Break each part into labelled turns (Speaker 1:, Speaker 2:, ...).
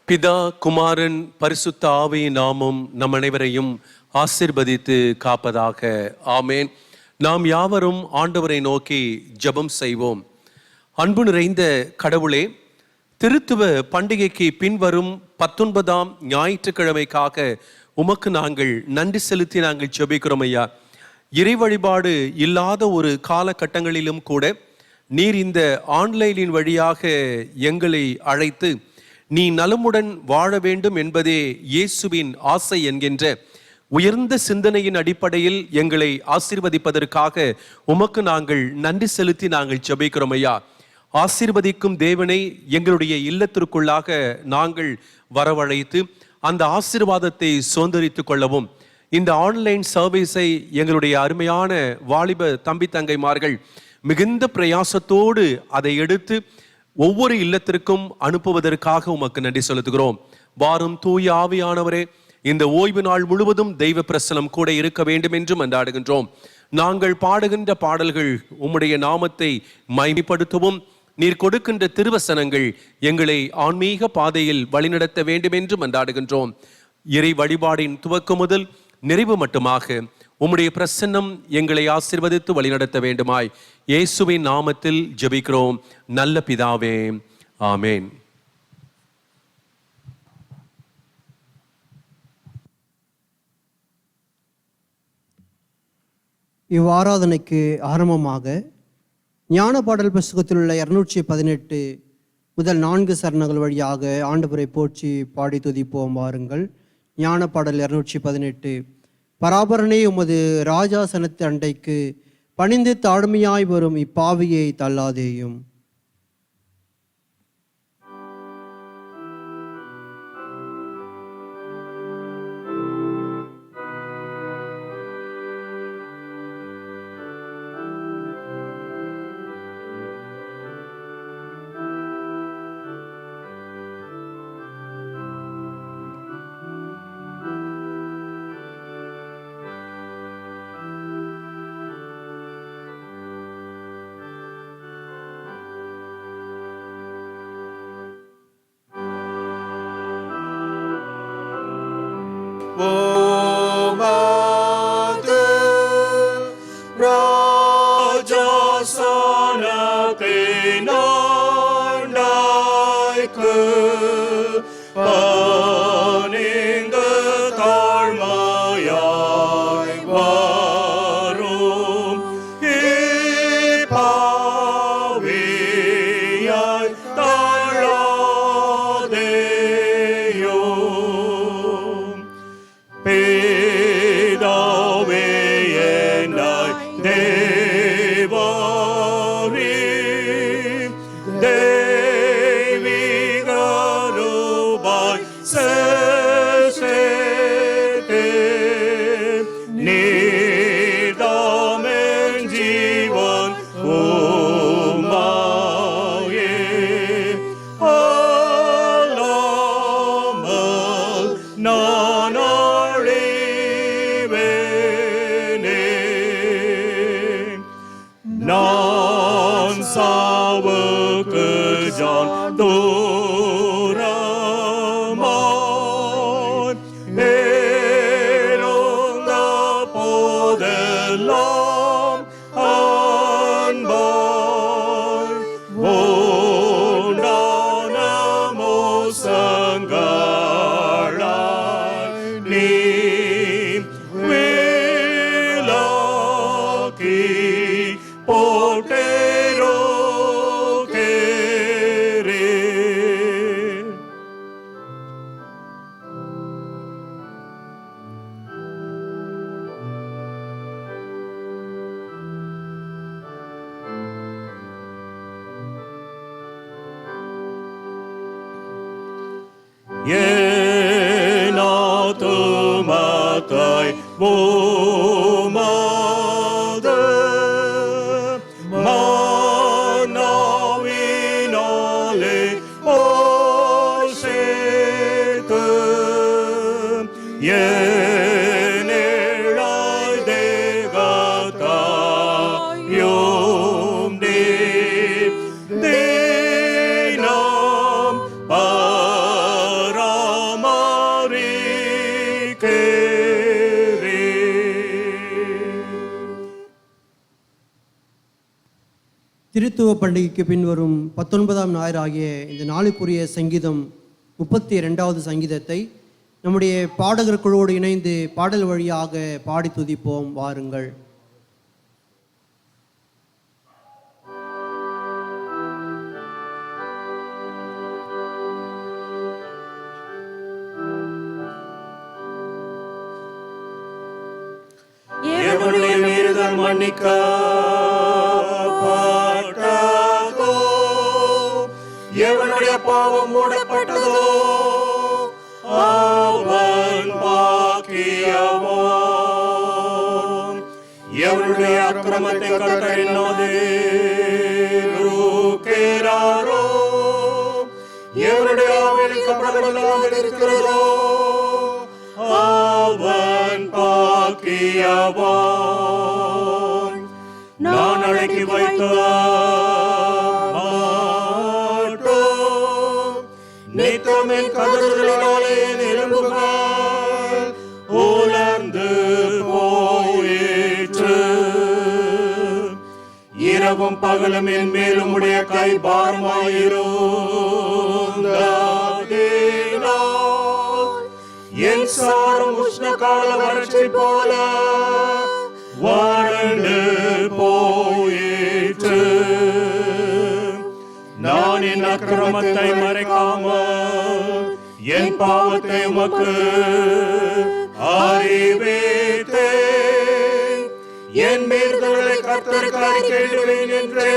Speaker 1: பிதா, குமாரன், பரிசுத்த ஆவியின் நாமம் நம் அனைவரையும் ஆசீர்வதித்து காப்பதாக. ஆமேன். நாம் யாவரும் ஆண்டவரை நோக்கி ஜெபம் செய்வோம். அன்பு நிறைந்த கடவுளே, திருத்துவ பண்டிகைக்கு பின்வரும் 19ஆம் ஞாயிற்றுக்கிழமைக்காக உமக்கு நாங்கள் நன்றி செலுத்தி நாங்கள் ஜெபிக்கிறோம் ஐயா. இறை வழிபாடு இல்லாத ஒரு காலகட்டங்களிலும் கூட நீர் இந்த ஆன்லைனின் வழியாக எங்களை அழைத்து நீ நலமுடன் வாழ வேண்டும் என்பதே இயேசுவின் ஆசை என்கின்ற உயர்ந்த சிந்தனையின் அடிப்படையில் எங்களை ஆசீர்வதிப்பதற்காக உமக்கு நாங்கள் நன்றி செலுத்தி நாங்கள் ஜெபிக்கிறோம் ஐயா. ஆசீர்வதிக்கும் தேவனை எங்களுடைய இல்லத்திற்குள்ளாக நாங்கள் வரவழைத்து அந்த ஆசீர்வாதத்தை சுதந்திரித்துக் கொள்ளவும் இந்த ஆன்லைன் சர்வீஸை எங்களுடைய அருமையான வாலிப தம்பி தங்கைமார்கள் மிகுந்த பிரயாசத்தோடு அதை எடுத்து ஒவ்வொரு இல்லத்திற்கும் அனுப்புவதற்காக உமக்கு நன்றி செலுத்துகிறோம். வாரும் தூய ஆவியானவரே, இந்த ஓய்வு நாள் முழுவதும் தெய்வ பிரசனம் கூட இருக்க வேண்டும் என்று மன்றாடுகின்றோம். நாங்கள் பாடுகின்ற பாடல்கள் உம்முடைய நாமத்தை மைமைப்படுத்தவும், நீர் கொடுக்கின்ற திருவசனங்கள் எங்களை ஆன்மீக பாதையில் வழிநடத்த வேண்டும் என்று மன்றாடுகின்றோம். இறை வழிபாடின் துவக்கம் முதல் நிறைவு மட்டுமாக உம்முடைய பிரசன்னம் எங்களை ஆசீர்வதித்து வழிநடத்த வேண்டுமாய் இயேசுவின் நாமத்தில் ஜெபிக்கிறோம் நல்ல பிதாவே, ஆமேன்.
Speaker 2: இவ்வாராதனைக்கு ஆரம்பமாக ஞான பாடல் புஸ்தகத்தில் உள்ள 218 முதல் 4 சரணங்கள் வழியாக ஆண்டவரை போற்றி பாடி துதிப்போம். வாருங்கள். ஞான பாடல் 218. பராபரனே, உமது ராஜாசனத்து அண்டைக்கு பணிந்து தாழ்மையாய் வரும் இப்பாவியை தள்ளாதேயும்.
Speaker 3: என் ஆத்துமா காத்தாய் ஓமாத மானாவினாலே போஷித்து ஏனேழாய் தேகத்தாயோம் தீனம்
Speaker 2: திருத்துவ பண்டிகைக்கு பின்வரும் 19ஆம் ஞாயிறு ஆகிய இந்த நாளுக்குரிய சங்கீதம் 32வது சங்கீதத்தை நம்முடைய பாடகர் குழுவோடு இணைந்து பாடல் வழியாக பாடி துதிப்போம். வாருங்கள்.
Speaker 3: எவனுடைய மீறுதல் மன்னிக்கப்பட்டதோ, எவனுடைய பாவம் மூடப்பட்டதோ, அவன் பாக்கியவான். எவனுடைய அக்கிரமத்தை கர்த்தர் எண்ணாதிருக்கிறாரோ, எவனுடைய ஆவியில் கபடமில்லாமல் இருக்கிறதோ, அவன் பாக்கியவான். நான் அடக்கி வைத்த மாட்டோம், நித்தமின் கதறுதலினாலே எலும்புகள் உலர்ந்து போயிற்று. இரவும் பகலும் என் மேலும் உடைய கை பாரமாயிருந்ததினால் என் சாரம் உஷ்ண கால வறட்சி போல வறண்டு போயிற்று. நான் என் அக்கிரமத்தை மறைக்காமல் என் பாவத்தை உமக்கு அறிவித்தேன். என் மீறுதலை கர்த்தருக்கு அறிக்கையிடுவேன் என்றே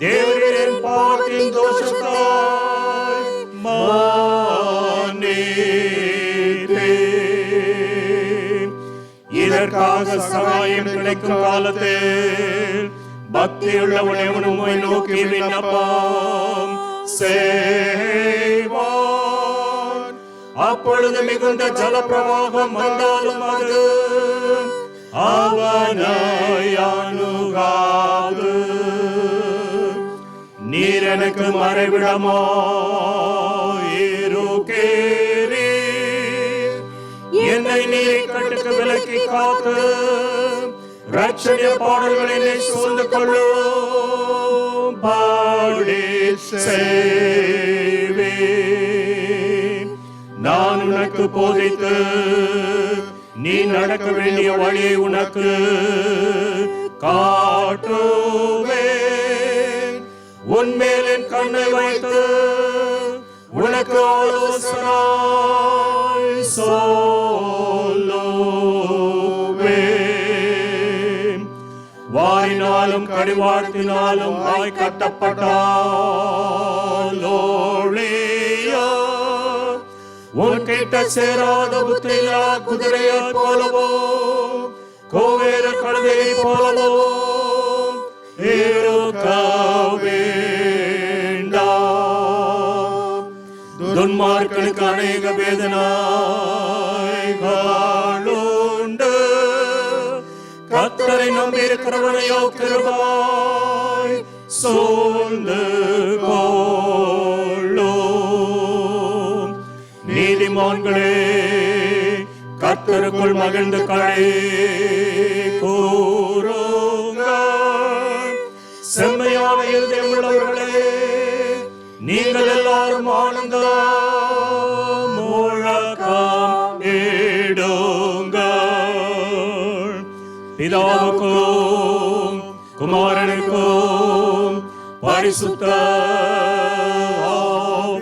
Speaker 3: தேவரீர் என் பாவத்தின் தோஷத்தாய் மன்னித்தீர். இதற்காக சகாயம் கிடைக்கும் காலத்தில் பக்தியுள்ளவன் எவனும் நோக்கி விண்ணப்பம் செய்வான். அப்பொழுது மிகுந்த ஜலப்பிரவாகம் வந்தாலும் அது அவனை அணுகாது. நீர் எனக்கு மறைவிடமாயிருக்கிறீர். என்னை நீர் கட்டுக்கு விலக்கி காத்து ரட்சணிய பாடல்களை சூழ்ந்து கொள்ளும் பாடி செய்வேன். நான் உனக்கு போதித்து நீ நடக்க வேண்டிய வழியை உனக்கு காட்டுவேன். உன்மேல் என் கண்ணை வைத்து உனக்கு ஆலோசனை சொல்லுவேன். வாயினாலும் கடிவாளத்தினாலும் வாய் கட்டப்பட்டாலோழிய உன் கிட்ட சேராத புத்தியில்லா குதிரையை போலவோ கோவேறு கழுதையை போலவோ இருக்க வேண்டாம். துன்மார்க்கனுக்கு அநேக வேதனைகளுண்டு. கர்த்தரை நம்பி இருக்கிறவனையோ கிருபை சூழ்ந்து கொள்ளும். நீதிமான்களே கர்த்தருக்குள் மகிழ்ந்து களி கூறுங்கள். செம்மையான இருதயம் உள்ளவர்களே நீங்கள் எல்லாரும் ஆனந்த முழக்கம் இடுங்கள். பிதாவுக்கும் குமாரனுக்கும் பரிசுத்த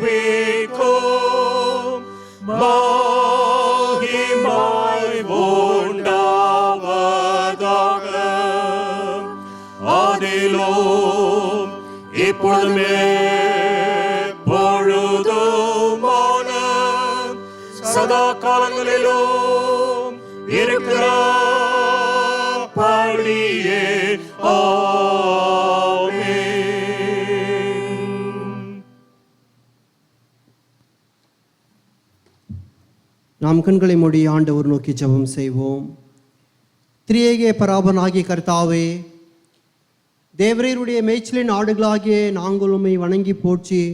Speaker 3: ஆவிக்கும் மகிமை உண்டாவதாக. ஆதியிலும் இப்பொழுதுமே பொழுதுமான சதா காலங்களிலும் இருக்கிறபடியே ஆமென்.
Speaker 2: நாம் கண்களை மூடி ஆண்டவர் நோக்கி ஜெபம் செய்வோம். திரியேக பராபரனாகிய கர்த்தாவே, தேவரீருடைய மேய்ச்சலின் ஆடுகளாகிய நாங்கள் உம்மை வணங்கி போற்றி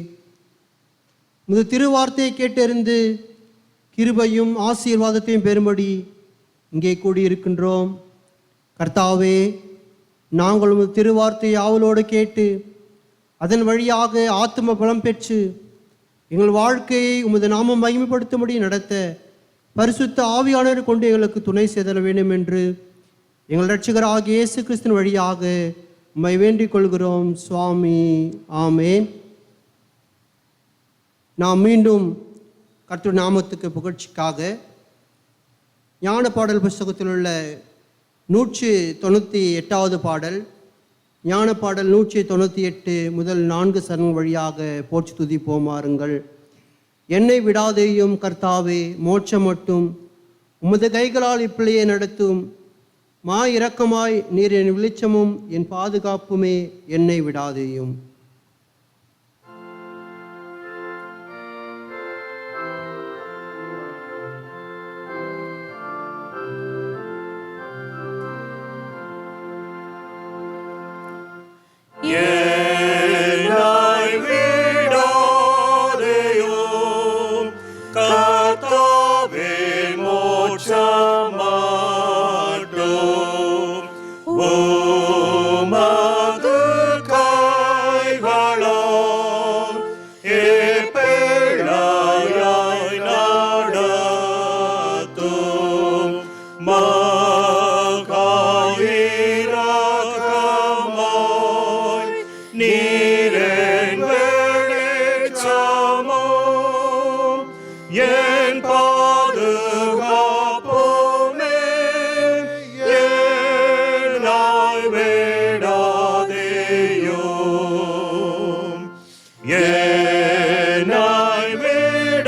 Speaker 2: முது திருவார்த்தையை கேட்டறிந்து கிருபையும் ஆசீர்வாதத்தையும் பெறும்படி இங்கே கூடியிருக்கின்றோம். கர்த்தாவே, நாங்கள் உமது திருவார்த்தையை ஆவலோடு கேட்டு அதன் வழியாக ஆத்தும பலம் பெற்று எங்கள் வாழ்க்கையை உமது நாமம் மகிமைப்படுத்தும்படி நடத்த பரிசுத்த ஆவியானவர் கொண்டு எங்களுக்கு துணை செய்தல வேண்டும் என்று எங்கள் இரட்சகராகிய இயேசு கிறிஸ்துவின் வழியாக உம்மை வேண்டிக் கொள்கிறோம் சுவாமி. ஆமென். நாம் மீண்டும் கர்த்தருடைய நாமத்துக்கு புகழ்ச்சிக்காக ஞான பாடல் புஸ்தகத்தில் உள்ள 198வது பாடல், ஞான பாடல் 198 முதல் 4 சரணங்கள் வழியாக போற்றி துதிப்போமாறுங்கள். என்னை விடாதேயும் கர்த்தாவே, மோட்சம் மட்டும் உமது கைகளால் இப்பிள்ளையை நடத்தும். இரக்கமாய் நீர் என் வெளிச்சமும் என் பாதுகாப்புமே, என்னை விடாதேயும்.
Speaker 3: என்னை விடாதேயும் கர்த்தாவே, மோட்சம் மட்டும் உமது கைகளால் இப்பிள்ளையை நடத்தும். நீரன் வெளிச்சமும் என் பாதுகாப்புமே, என்னை விடாதேயும். என்னை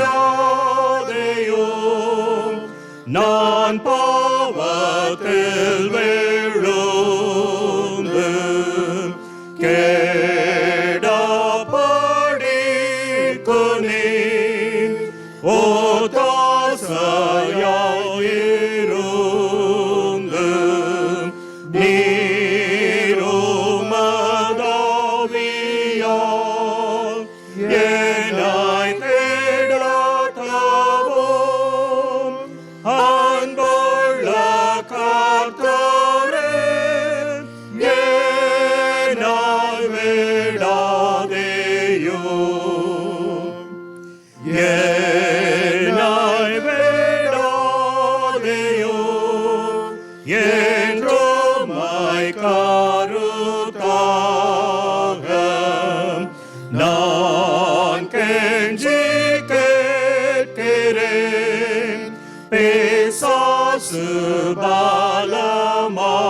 Speaker 3: விடாதேயும். நான் பாவத்தில் விழுந்து ஒத்தாசையாயிருந்து நீருமதாவியால் என்னை தேடவும். அன்புள்ள கர்த்தரே, என்னை விடாதேயும். என்னை விடாதேயும். என்றுமை கருத்தாக நான் கெஞ்சி கேட்கிறேன். பிசாசு பலமாக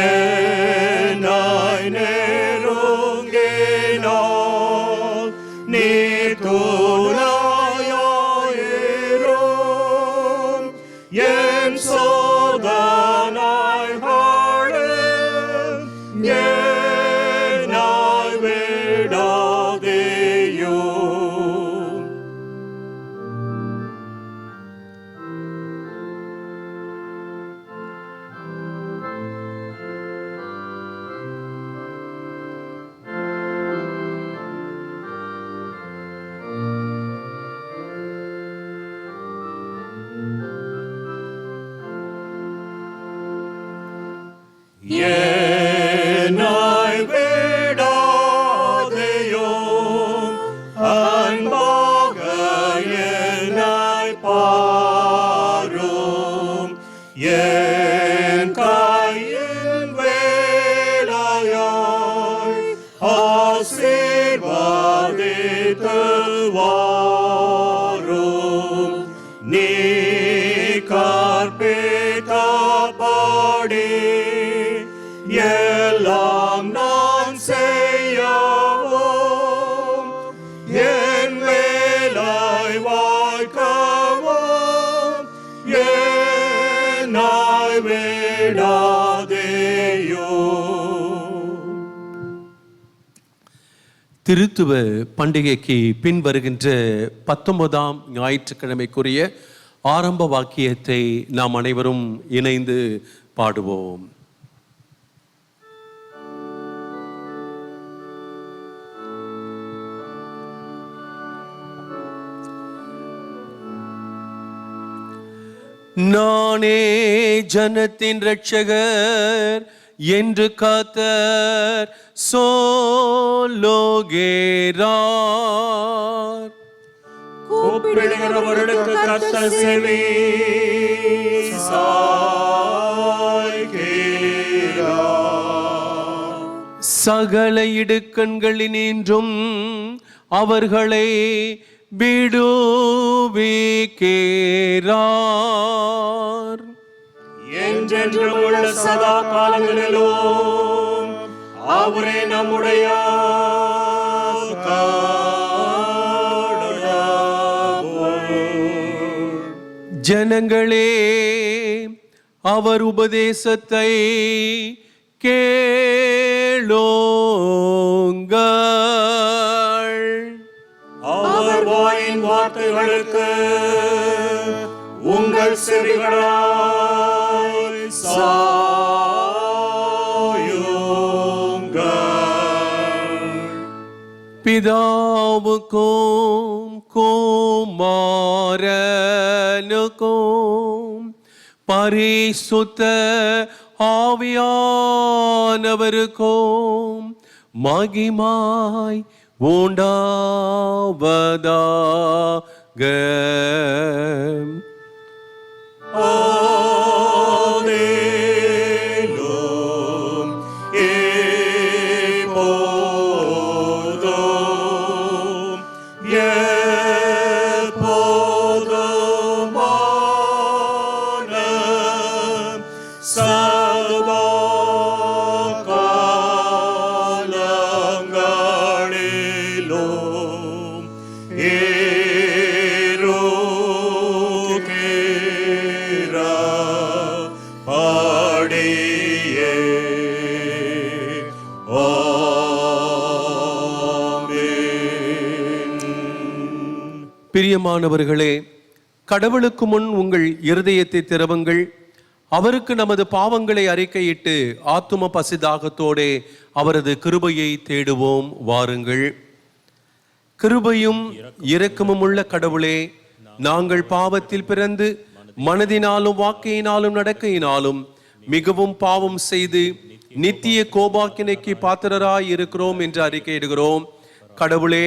Speaker 3: என்னை நெருங்கினார். நீ துணையாயிரும். என் சோதனைகளே, என்னை விடாதேயும். என்னை விடாதேயும். அன்பாக என்னை பாரும். என் கையின் வேலையாய் ஆசீர்வதித்து வாரும். நீ கற்பித்தபடி எல்லாம் நான் செய்யவும். என் வேலை வாய்க்கவும் விடாதேயோ.
Speaker 1: திருத்துவ பண்டிகைக்கு பின் வருகின்ற 19ஆம் ஞாயிற்றுக்கிழமைக்குரிய ஆரம்ப வாக்கியத்தை நாம் அனைவரும் இணைந்து பாடுவோம். நானே ஜனத்தின் இரட்சகர் என்று கர்த்தர் சொல்லுகிறார்.
Speaker 3: கூப்பிடுகிறவர்களுக்கு கர்த்தர் செவி சாய்க்கிறார்.
Speaker 1: சகல இடுக்கண்களினின்றும் அவர்களை விடுவிக்கிறார்.
Speaker 3: என்றென்றும் உள்ள சதா காலங்களிலும் அவரே நம்முடைய
Speaker 1: ஜனங்களே, அவர் உபதேசத்தை கேளுங்கள்.
Speaker 3: அவர் வாயின் வார்த்தைகளுக்கு உங்கள் செவிகளாய் சாயுங்கள்.
Speaker 1: பிதாவுக்கும் குமாரனுக்கும் பரிசுத்த ஆவியானவருக்கும் மகிமாய் உண்டாவதாக.
Speaker 3: ஆமென். எப்போதும் எப்போதுமான சதா காலங்களிலும் ஏறுகிற பாடியே. ஆமென்.
Speaker 1: பிரியமானவர்களே, கடவுளுக்கு முன் உங்கள் இருதயத்தை திறவுங்கள். அவருக்கு நமது பாவங்களை அறிக்கையிட்டு ஆத்தும பசிதாகத்தோடே அவரது கிருபையை தேடுவோம். வாருங்கள். கிருபையும் இரக்கமும் உள்ள கடவுளே, நாங்கள் பாவத்தில் பிறந்து மனதினாலும் வாக்கையினாலும் நடக்கையினாலும் மிகவும் பாவம் செய்து நித்திய கோபாக்கினைக்கு பாத்திரராய் இருக்கிறோம் என்று அறிக்கையிடுகிறோம். கடவுளே,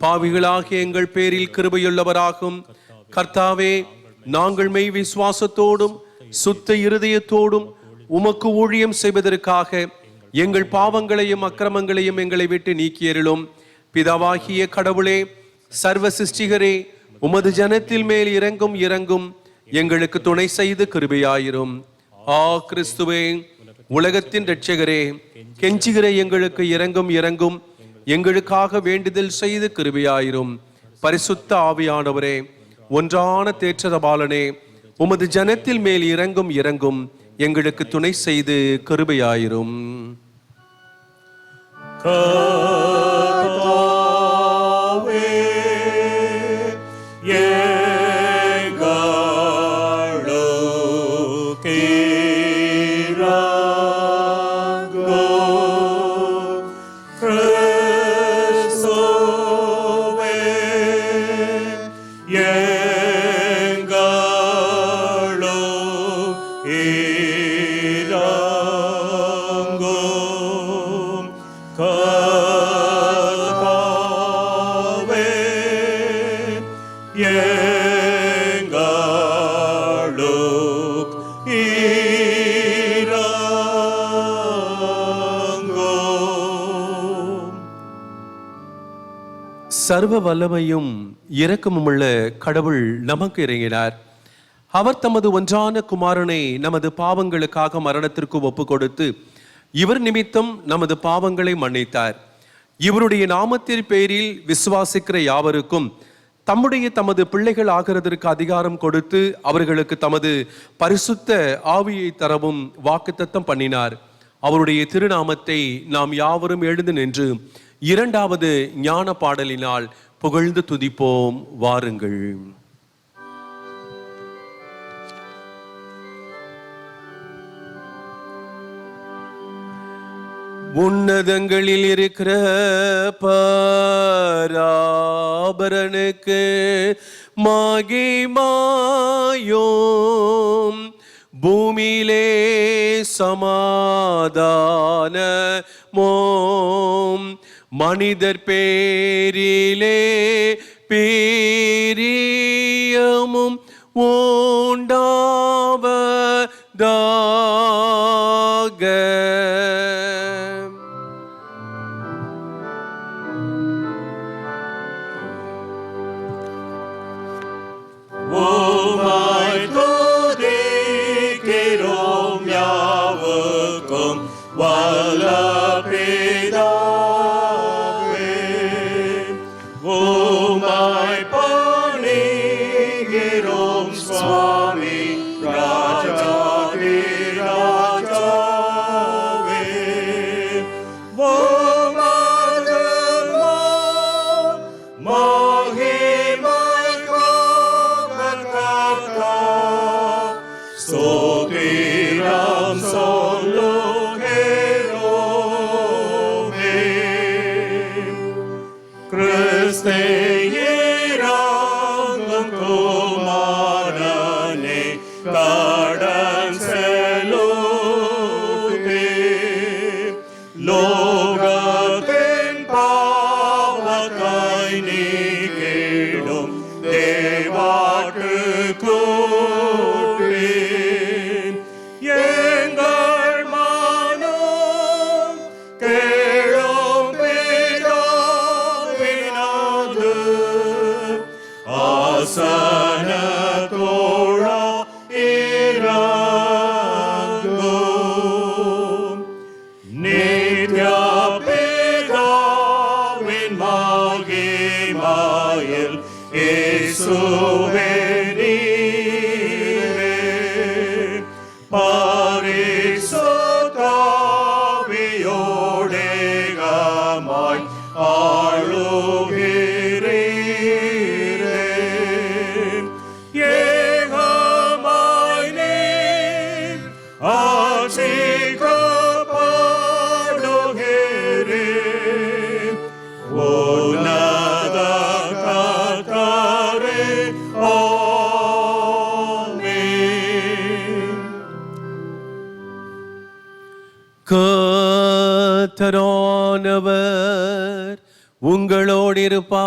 Speaker 1: பாவிகளாகிய எங்கள் பேரில் கிருபையுள்ளவராகும். கர்த்தாவே, நாங்கள் மெய் விசுவாசத்தோடும் சுத்த இருதயத்தோடும் உமக்கு ஊழியம் செய்வதற்காக எங்கள் பாவங்களையும் அக்கிரமங்களையும் எங்களை விட்டு நீக்கியருளும். பிதாவாகிய கடவுளே, சர்வ சிருஷ்டிகரே, உமது ஜனத்தில் மேல் இறங்கும் எங்களுக்கு துணை செய்து கிருபையாயிரும். ஆ கிறிஸ்துவே, உலகத்தின் இரட்சகரே, கெஞ்சுகிற எங்களுக்கு இறங்கும் எங்களுக்காக வேண்டுதல் செய்து கிருபையாயிரும். பரிசுத்த ஆவியானவரே, ஒன்றான தேற்றரபாலனே, உமது ஜனத்தில் மேல் இறங்கும் எங்களுக்கு துணை செய்து கிருபையாயிரும்.
Speaker 3: கர்த்தாவே, எங்களுக்கு இரங்கும். கிறிஸ்துவே, எங்களுக்கு இரங்கும். கர்த்தாவே, எங்களுக்கு இரங்கும்.
Speaker 1: சர்வ வல்லமையும் இரக்கமுமுள்ள கடவுள் நமக்கு இறங்கினார். அவர் தமது ஒன்றான குமாரனை நமது பாவங்களுக்காக மரணத்திற்கு ஒப்பு கொடுத்து இவர் நிமித்தம் நமது பாவங்களை மன்னித்தார். இவருடைய நாமத்தின் பேரில் விசுவாசிக்கிற யாவருக்கும் தமது பிள்ளைகள் ஆகிறதற்கு அதிகாரம் கொடுத்து அவர்களுக்கு தமது பரிசுத்த ஆவியை தரவும் வாக்குத்தத்தம் பண்ணினார். அவருடைய திருநாமத்தை நாம் யாவரும் எழுந்து நின்று இரண்டாவது ஞான பாடலினால் புகழ்ந்து துதிப்போம். வாருங்கள். உன்னதங்களில் இருக்கிற பராபரனுக்கு மகிமாயோம், பூமியிலே சமாதானமோம், மனிதர் பேரிலே பிரியமும் உண்டாவதாக.
Speaker 3: உம்மை துதிக்கிறோம் யாவுக்கும் வல்ல பிதாவே. உம்மை பணிகிறோம் சுவாமி ராஜாவே ராஜாவே. உமது ஸ்தோத்திரம் சொல்லுகிறோமே. கிறிஸ்தே இறங்கும் குமாரனே, கடன் செலுத்தி லோகத்தின் பாவத்தை நீக்கிடும் தேவாட்டு எங்கள் மனம் கேளும் பிதாவினது ஆசனத்தோழா இறங்கும். நித்ய பிதாவின் மகிமையில் இயேசுவே பரிசுத்தாவியோடேகமாய் ஆளுகிறீரே. ஏகமாய் நீர் ஆட்சிக்கப்படுகிறீர். உன்னத கர்த்தரே
Speaker 1: கர்த்தரானவர் உங்களோடு இருப்பாராக.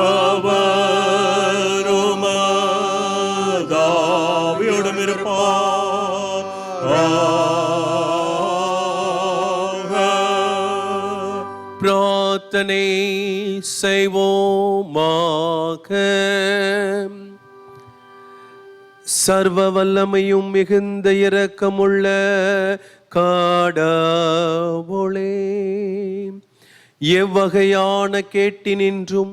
Speaker 3: அவர் உமது ஆவியோடும் இருப்பாராக.
Speaker 1: பிரார்த்தனை செய்வோமாக. சர்வ வல்லமையும் மிகுந்த இரக்கமுள்ள கடவுளே, எவ்வகையான கேட்டினின்றும்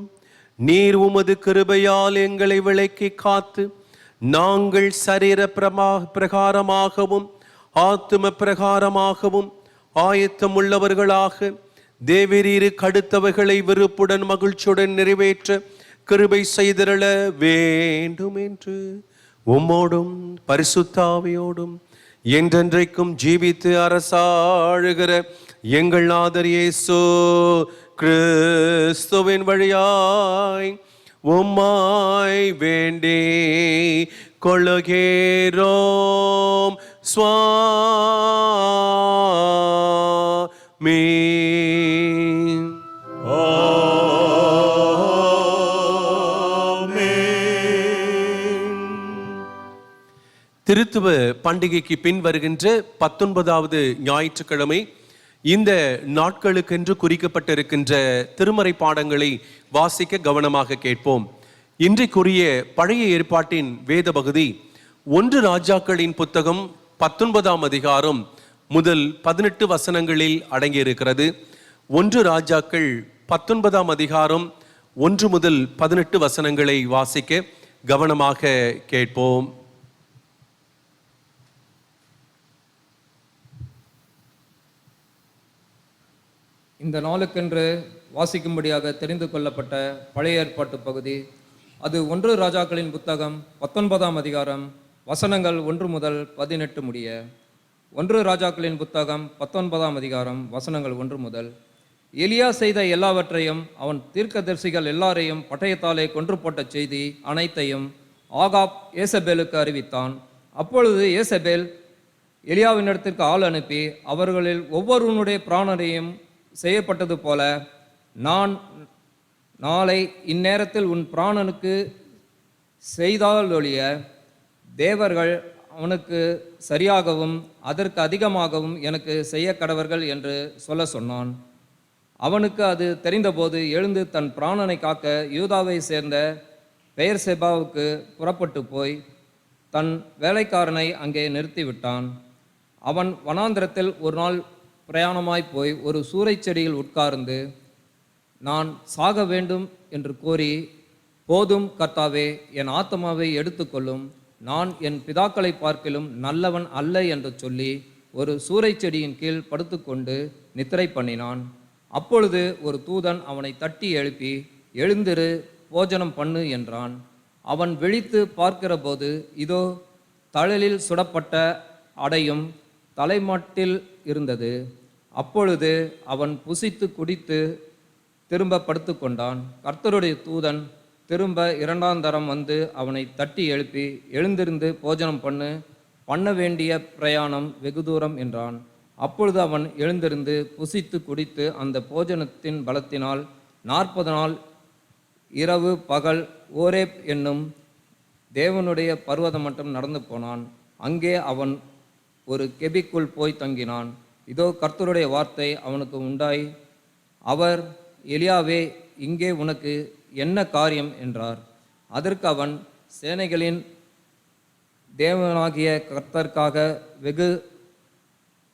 Speaker 1: நீர் உமது கிருபையால் எங்களை விலக்கி காத்து, நாங்கள் சரீர பிரகாரமாகவும் ஆத்தும பிரகாரமாகவும் ஆயத்தம் உள்ளவர்களாக தேவரீருக்கு அடுத்தவைகளை விருப்புடன் மகிழ்ச்சியுடன் நிறைவேற்ற கிருபை செய்திரள வேண்டும் என்று உம்மோடும் பரிசுத்த ஆவியோடும் என்றென்றைக்கும் ஜீவித்து அரசாழுகிற எங்கள் நாதர் இயேசு கிறிஸ்துவின் வழியாய் உம்மாய் வேண்டி கொள்ளுகிறோம் சுவாமி. திருத்துவ பண்டிகைக்கு பின் வருகின்ற 19வது ஞாயிற்றுக்கிழமை இந்த நாட்களுக்கென்று குறிக்கப்பட்டிருக்கின்ற திருமறை பாடங்களை வாசிக்க கவனமாக கேட்போம். இன்றைக்குரிய பழைய ஏற்பாட்டின் வேத பகுதி 1 ராஜாக்களின் புத்தகம் 19ஆம் அதிகாரம் முதல் 18 வசனங்களில் அடங்கியிருக்கிறது. 1 ராஜாக்கள் 19ஆம் அதிகாரம் 1 முதல் 18 வசனங்களை வாசிக்க கவனமாக கேட்போம்.
Speaker 4: இந்த நாளுக்கென்று வாசிக்கும்படியாக தெரிந்து கொள்ளப்பட்ட பழைய ஏற்பாட்டு பகுதி, அது 1 ராஜாக்களின் புத்தகம் 19ஆம் அதிகாரம் வசனங்கள் 1 முதல் 18 முடிய. 1 ராஜாக்களின் புத்தகம் 19ஆம் அதிகாரம் வசனங்கள் 1 முதல். எலியா செய்த எல்லாவற்றையும் அவன் தீர்க்கதரிசிகள் எல்லாரையும் பட்டயத்தாலே கொன்று போட்ட செய்தி அனைத்தையும் ஆகாப் ஏசபேலுக்கு அறிவித்தான். அப்பொழுது ஏசபேல் எலியாவினிடத்திற்கு ஆள் அனுப்பி, அவர்களில் ஒவ்வொருவனுடைய பிராணனையும் செய்யப்பட்டது போல நான் நாளை இந்நேரத்தில் உன் பிராணனுக்கு செய்தாலொழிய தேவர்கள் அவனுக்கு சரியாகவும் அதற்கு அதிகமாகவும் எனக்கு செய்ய கடவர்கள் என்று சொல்ல சொன்னான். அவனுக்கு அது தெரிந்தபோது எழுந்து தன் பிராணனை காக்க யூதாவை சேர்ந்த பெயர்செபாவுக்கு புறப்பட்டு போய் தன் வேலைக்காரனை அங்கே நிறுத்திவிட்டான். அவன் வனாந்திரத்தில் ஒரு நாள் பிரயாணமாய் போய் ஒரு சூறைச் செடியில் உட்கார்ந்து, நான் சாக வேண்டும் என்று கோரி, போதும் கர்த்தாவே, என் ஆத்மாவை எடுத்துக்கொள்ளும், நான் என் பிதாக்களை பார்க்கிலும் நல்லவன் அல்ல என்று சொல்லி ஒரு சூறைச் செடியின் கீழ் படுத்துக்கொண்டு நித்திரை பண்ணினான். அப்பொழுது ஒரு தூதன் அவனை தட்டி எழுப்பி, எழுந்திரு, போஜனம் பண்ணு என்றான். அவன் விழித்து பார்க்கிறபோது, இதோ தழலில் சுடப்பட்ட அடையும் தலைமாட்டில் இருந்தது. அப்பொழுது அவன் புசித்து குடித்து திரும்ப படுத்து கொண்டான். கர்த்தருடைய தூதன் திரும்ப 2ஆம் தரம் வந்து அவனை தட்டி எழுப்பி, எழுந்திருந்து போஜனம் பண்ண வேண்டிய பிரயாணம் வெகு தூரம் என்றான். அப்பொழுது அவன் எழுந்திருந்து புசித்து குடித்து அந்த போஜனத்தின் பலத்தினால் 40 நாள் இரவு பகல் ஓரேப் என்னும் தேவனுடைய பர்வதம் மட்டும் நடந்து போனான். அங்கே அவன் ஒரு கெபிக்குள் போய் தங்கினான். இதோ கர்த்தருடைய வார்த்தை அவனுக்கு உண்டாய், அவர், எலியாவே, இங்கே உனக்கு என்ன காரியம் என்றார். அதற்கு அவன், சேனைகளின் தேவனாகிய கர்த்தருக்காக வெகு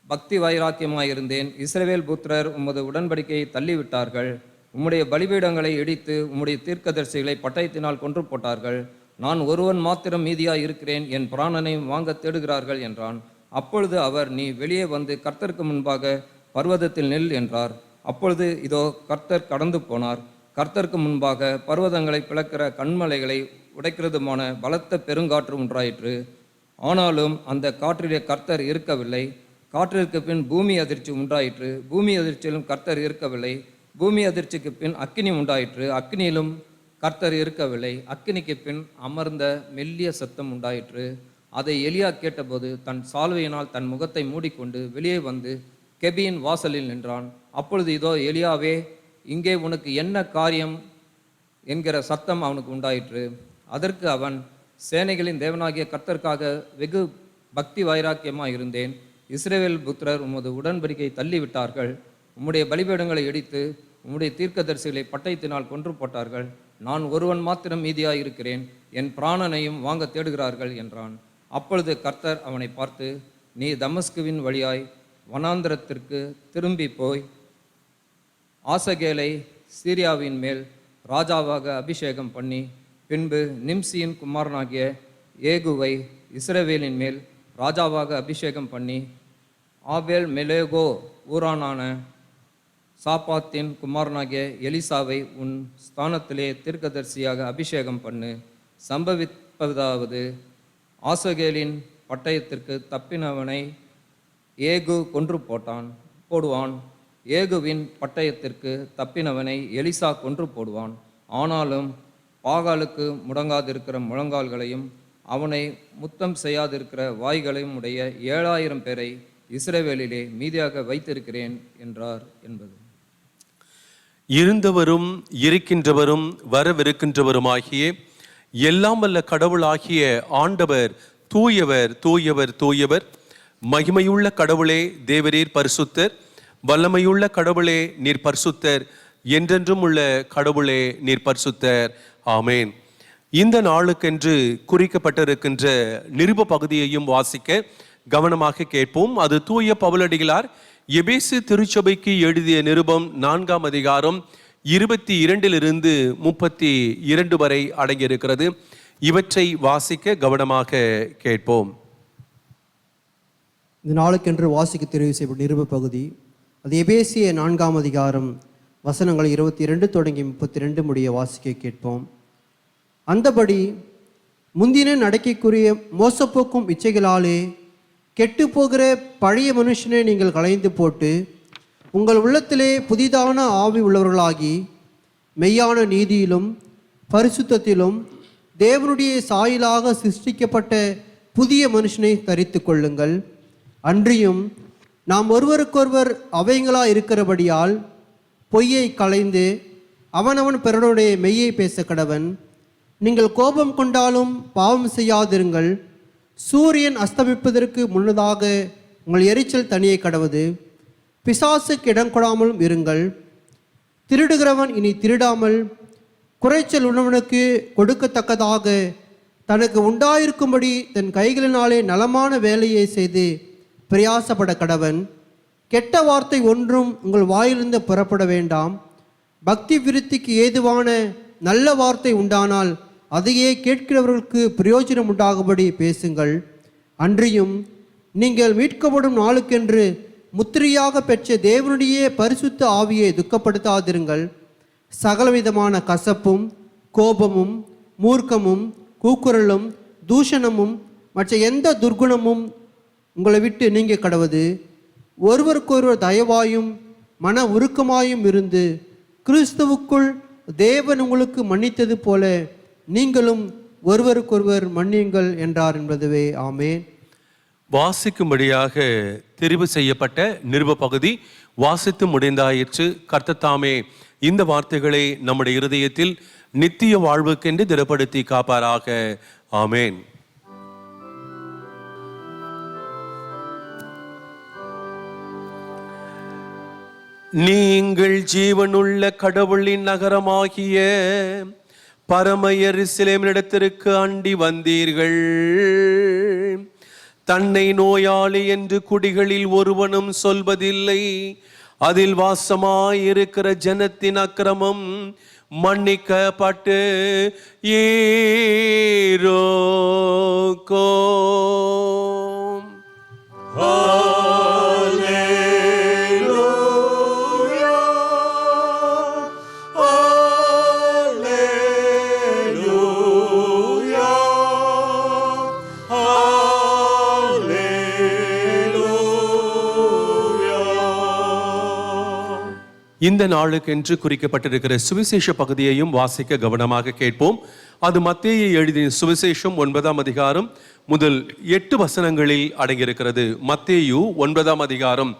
Speaker 4: பக்தி வைராக்கியமாயிருந்தேன். இஸ்ரவேல் புத்திரர் உமது உடன்படிக்கையை தள்ளிவிட்டார்கள். உம்முடைய பலிபீடங்களை இடித்து உம்முடைய தீர்க்கதரிசிகளை பட்டயத்தினால் கொன்று போட்டார்கள். நான் ஒருவன் மாத்திரம் மீதியாய் இருக்கிறேன், என் பிராணனை வாங்க தேடுகிறார்கள் என்றான். அப்பொழுது அவர், நீ வெளியே வந்து கர்த்தருக்கு முன்பாக பர்வதத்தில் நில் என்றார். அப்பொழுது இதோ கர்த்தர் கடந்து போனார். கர்த்தருக்கு முன்பாக பர்வதங்களை பிளக்கிற கண்மலைகளை உடைக்கிறதுமான பலத்த பெருங்காற்று உண்டாயிற்று. ஆனாலும் அந்த காற்றிலே கர்த்தர் இருக்கவில்லை. காற்றிற்கு பின் பூமி அதிர்ச்சி உண்டாயிற்று. பூமி அதிர்ச்சியிலும் கர்த்தர் இருக்கவில்லை. பூமி அதிர்ச்சிக்கு பின் அக்கினி உண்டாயிற்று. அக்கினியிலும் கர்த்தர் இருக்கவில்லை. அக்கினிக்கு பின் அமர்ந்த மெல்லிய சத்தம் உண்டாயிற்று. அதை எலியா கேட்டபோது தன் சால்வையினால் தன் முகத்தை மூடிக்கொண்டு வெளியே வந்து கெபியின் வாசலில் நின்றான். அப்பொழுது இதோ எலியாவே, இங்கே உனக்கு என்ன காரியம் என்கிற சத்தம் அவனுக்கு உண்டாயிற்று. அதற்கு அவன், சேனைகளின் தேவனாகிய கர்த்தருக்காக வெகு பக்தி வைராக்கியமாக இருந்தேன். இஸ்ரவேல் புத்திரர் உமது உடன்படிக்கையை தள்ளிவிட்டார்கள். உம்முடைய பலிபீடங்களை இடித்து உம்முடைய தீர்க்கதரிசிகளை பட்டயத்தினால் கொன்று போட்டார்கள். நான் ஒருவன் மாத்திரம் மீதியாய் இருக்கிறேன், என் பிராணனையும் வாங்க தேடுகிறார்கள் என்றான். அப்பொழுது கர்த்தர் அவனை பார்த்து, நீ தமஸ்குவின் வழியாய் வனாந்திரத்திற்கு திரும்பி போய் ஆசகேலை சீரியாவின் மேல் ராஜாவாக அபிஷேகம் பண்ணி, பின்பு நிம்சியின் குமாரனாகிய ஏகுவை இஸ்ரவேலின் மேல் ராஜாவாக அபிஷேகம் பண்ணி, ஆபேல் மெலேகோ ஊரானான சாப்பாத்தின் குமாரனாகிய எலிசாவை உன் ஸ்தானத்திலே தீர்க்கதரிசியாக அபிஷேகம் பண்ணு. சம்பவிப்பதாவது, ஆசகேலின் பட்டயத்திற்கு தப்பினவனை ஏகு கொன்று போடுவான். ஏகுவின் பட்டயத்திற்கு தப்பினவனை எலிசா கொன்று போடுவான். ஆனாலும் பாகாலுக்கு முடங்காதிருக்கிற முழங்கால்களையும் அவனை முத்தம் செய்யாதிருக்கிற வாய்களையும் உடைய 7000 பேரை இஸ்ரவேலிலே மீதியாக வைத்திருக்கிறேன் என்றார் என்பது.
Speaker 1: இருந்தவரும் இருக்கின்றவரும் வரவிருக்கின்றவருமாகிய எல்லாம் வல்ல கடவுளாகிய ஆண்டவர் தூயவர், தூயவர், தூயவர். மகிமையுள்ள கடவுளே தேவரீர் பரிசுத்தர். வல்லமையுள்ள கடவுளே நீர் பரிசுத்தர். என்றென்றும் உள்ள கடவுளே நீர் பரிசுத்தர். ஆமேன். இந்த நாளுக்கென்று குறிக்கப்பட்டிருக்கின்ற நிருப பகுதியையும் வாசிக்க கவனமாக கேட்போம். அது தூய பவுலடிகளார் எபேசு திருச்சபைக்கு எழுதிய நிருபம் 4ஆம் அதிகாரம் 22 32 வரை அடங்கியிருக்கிறது. இவற்றை வாசிக்க கவனமாக கேட்போம்.
Speaker 2: இந்த நாளுக்கென்று வாசிக்க தெரிவு செய்யப்பட்ட நிருப பகுதி அது எபேசிய 4ஆம் அதிகாரம் வசனங்கள் 22 தொடங்கி 32 முடிய வாசிக்க கேட்போம். அந்தபடி முந்தின நடக்கைக்குரிய மோசப்போக்கும் இச்சைகளாலே கெட்டுப்போகிற பழைய மனுஷனை நீங்கள் களைந்து போட்டு உங்கள் உள்ளத்திலே புதிதான ஆவி உள்ளவர்களாகி மெய்யான நீதியிலும் பரிசுத்தத்திலும் தேவனுடைய சாயலாக சிருஷ்டிக்கப்பட்ட புதிய மனுஷனை தரித்து கொள்ளுங்கள். அன்றியும் நாம் ஒருவருக்கொருவர் அவைங்களாக இருக்கிறபடியால் பொய்யை களைந்து அவனவன் பிறனுடைய மெய்யை பேச கடவன். நீங்கள் கோபம் கொண்டாலும் பாவம் செய்யாதிருங்கள். சூரியன் அஸ்தமிப்பதற்கு முன்னதாக உங்கள் எரிச்சல் தனியை கடவது. பிசாசுக்கு இடம் கொடாமலும் இருங்கள். திருடுகிறவன் இனி திருடாமல் குறைச்சல் உள்ளவனுக்கு கொடுக்கத்தக்கதாக தனக்கு உண்டாயிருக்கும்படி தன் கைகளினாலே நலமான வேலையை செய்து பிரயாசப்பட கடவன். கெட்ட வார்த்தை ஒன்றும் உங்கள் வாயிலிருந்து புறப்பட வேண்டாம். பக்தி விருத்திக்கு ஏதுவான நல்ல வார்த்தை உண்டானால் அதையே கேட்கிறவர்களுக்கு பிரயோஜனம் உண்டாகும்படி பேசுங்கள். அன்றியும் நீங்கள் மீட்கப்படும் நாளுக்கென்று முத்திரையாக பெற்ற தேவனுடைய பரிசுத்த ஆவியை துக்கப்படுத்தாதிருங்கள். சகலவிதமான கசப்பும் கோபமும் மூர்க்கமும் கூக்குரலும் தூஷணமும் மற்ற எந்த துர்குணமும் உங்களை விட்டு நீங்க கடவது. ஒருவருக்கொருவர் தயவாயும் மன உருக்கமாயும் இருந்து கிறிஸ்துவுக்குள் தேவன் உங்களுக்கு மன்னித்தது போல நீங்களும் ஒருவருக்கொருவர் மன்னியுங்கள் என்றார் என்பதுவே. ஆமென்.
Speaker 1: வாசிக்கும்படியாக தெரிவு செய்யப்பட்ட நிருப பகுதி வாசித்து முடிந்தாயிற்று. கர்த்தர் தாமே இந்த வார்த்தைகளை நம்முடைய இருதயத்தில் நித்திய வாழ்வுக்கென்று திடப்படுத்தி காப்பாராக. ஆமென். நீங்கள் ஜீவனுள்ள கடவுளின் நகரமாகிய பரம எருசலேமினிடத்திற்கு அண்டி வந்தீர்கள். தன்னை நோயாளி என்று குடிகளில் ஒருவனும் சொல்வதில்லை. அதில் வாசமாயிருக்கிற ஜனத்தின் அக்கிரமம் மன்னிக்கப்பட்டு ஈரோக்கோம். இந்த நாளுக்கென்று குறிக்கப்பட்டிருக்கிற சுவிசேஷ பகுதியையும் வாசிக்க கவனமாக கேட்போம். அது மத்தேயு எழுதிய சுவிசேஷம் 9ஆம் அதிகாரம் முதல் 8 வசனங்களில் அடங்கியிருக்கிறது. மத்தேயு 9ஆம் அதிகாரம்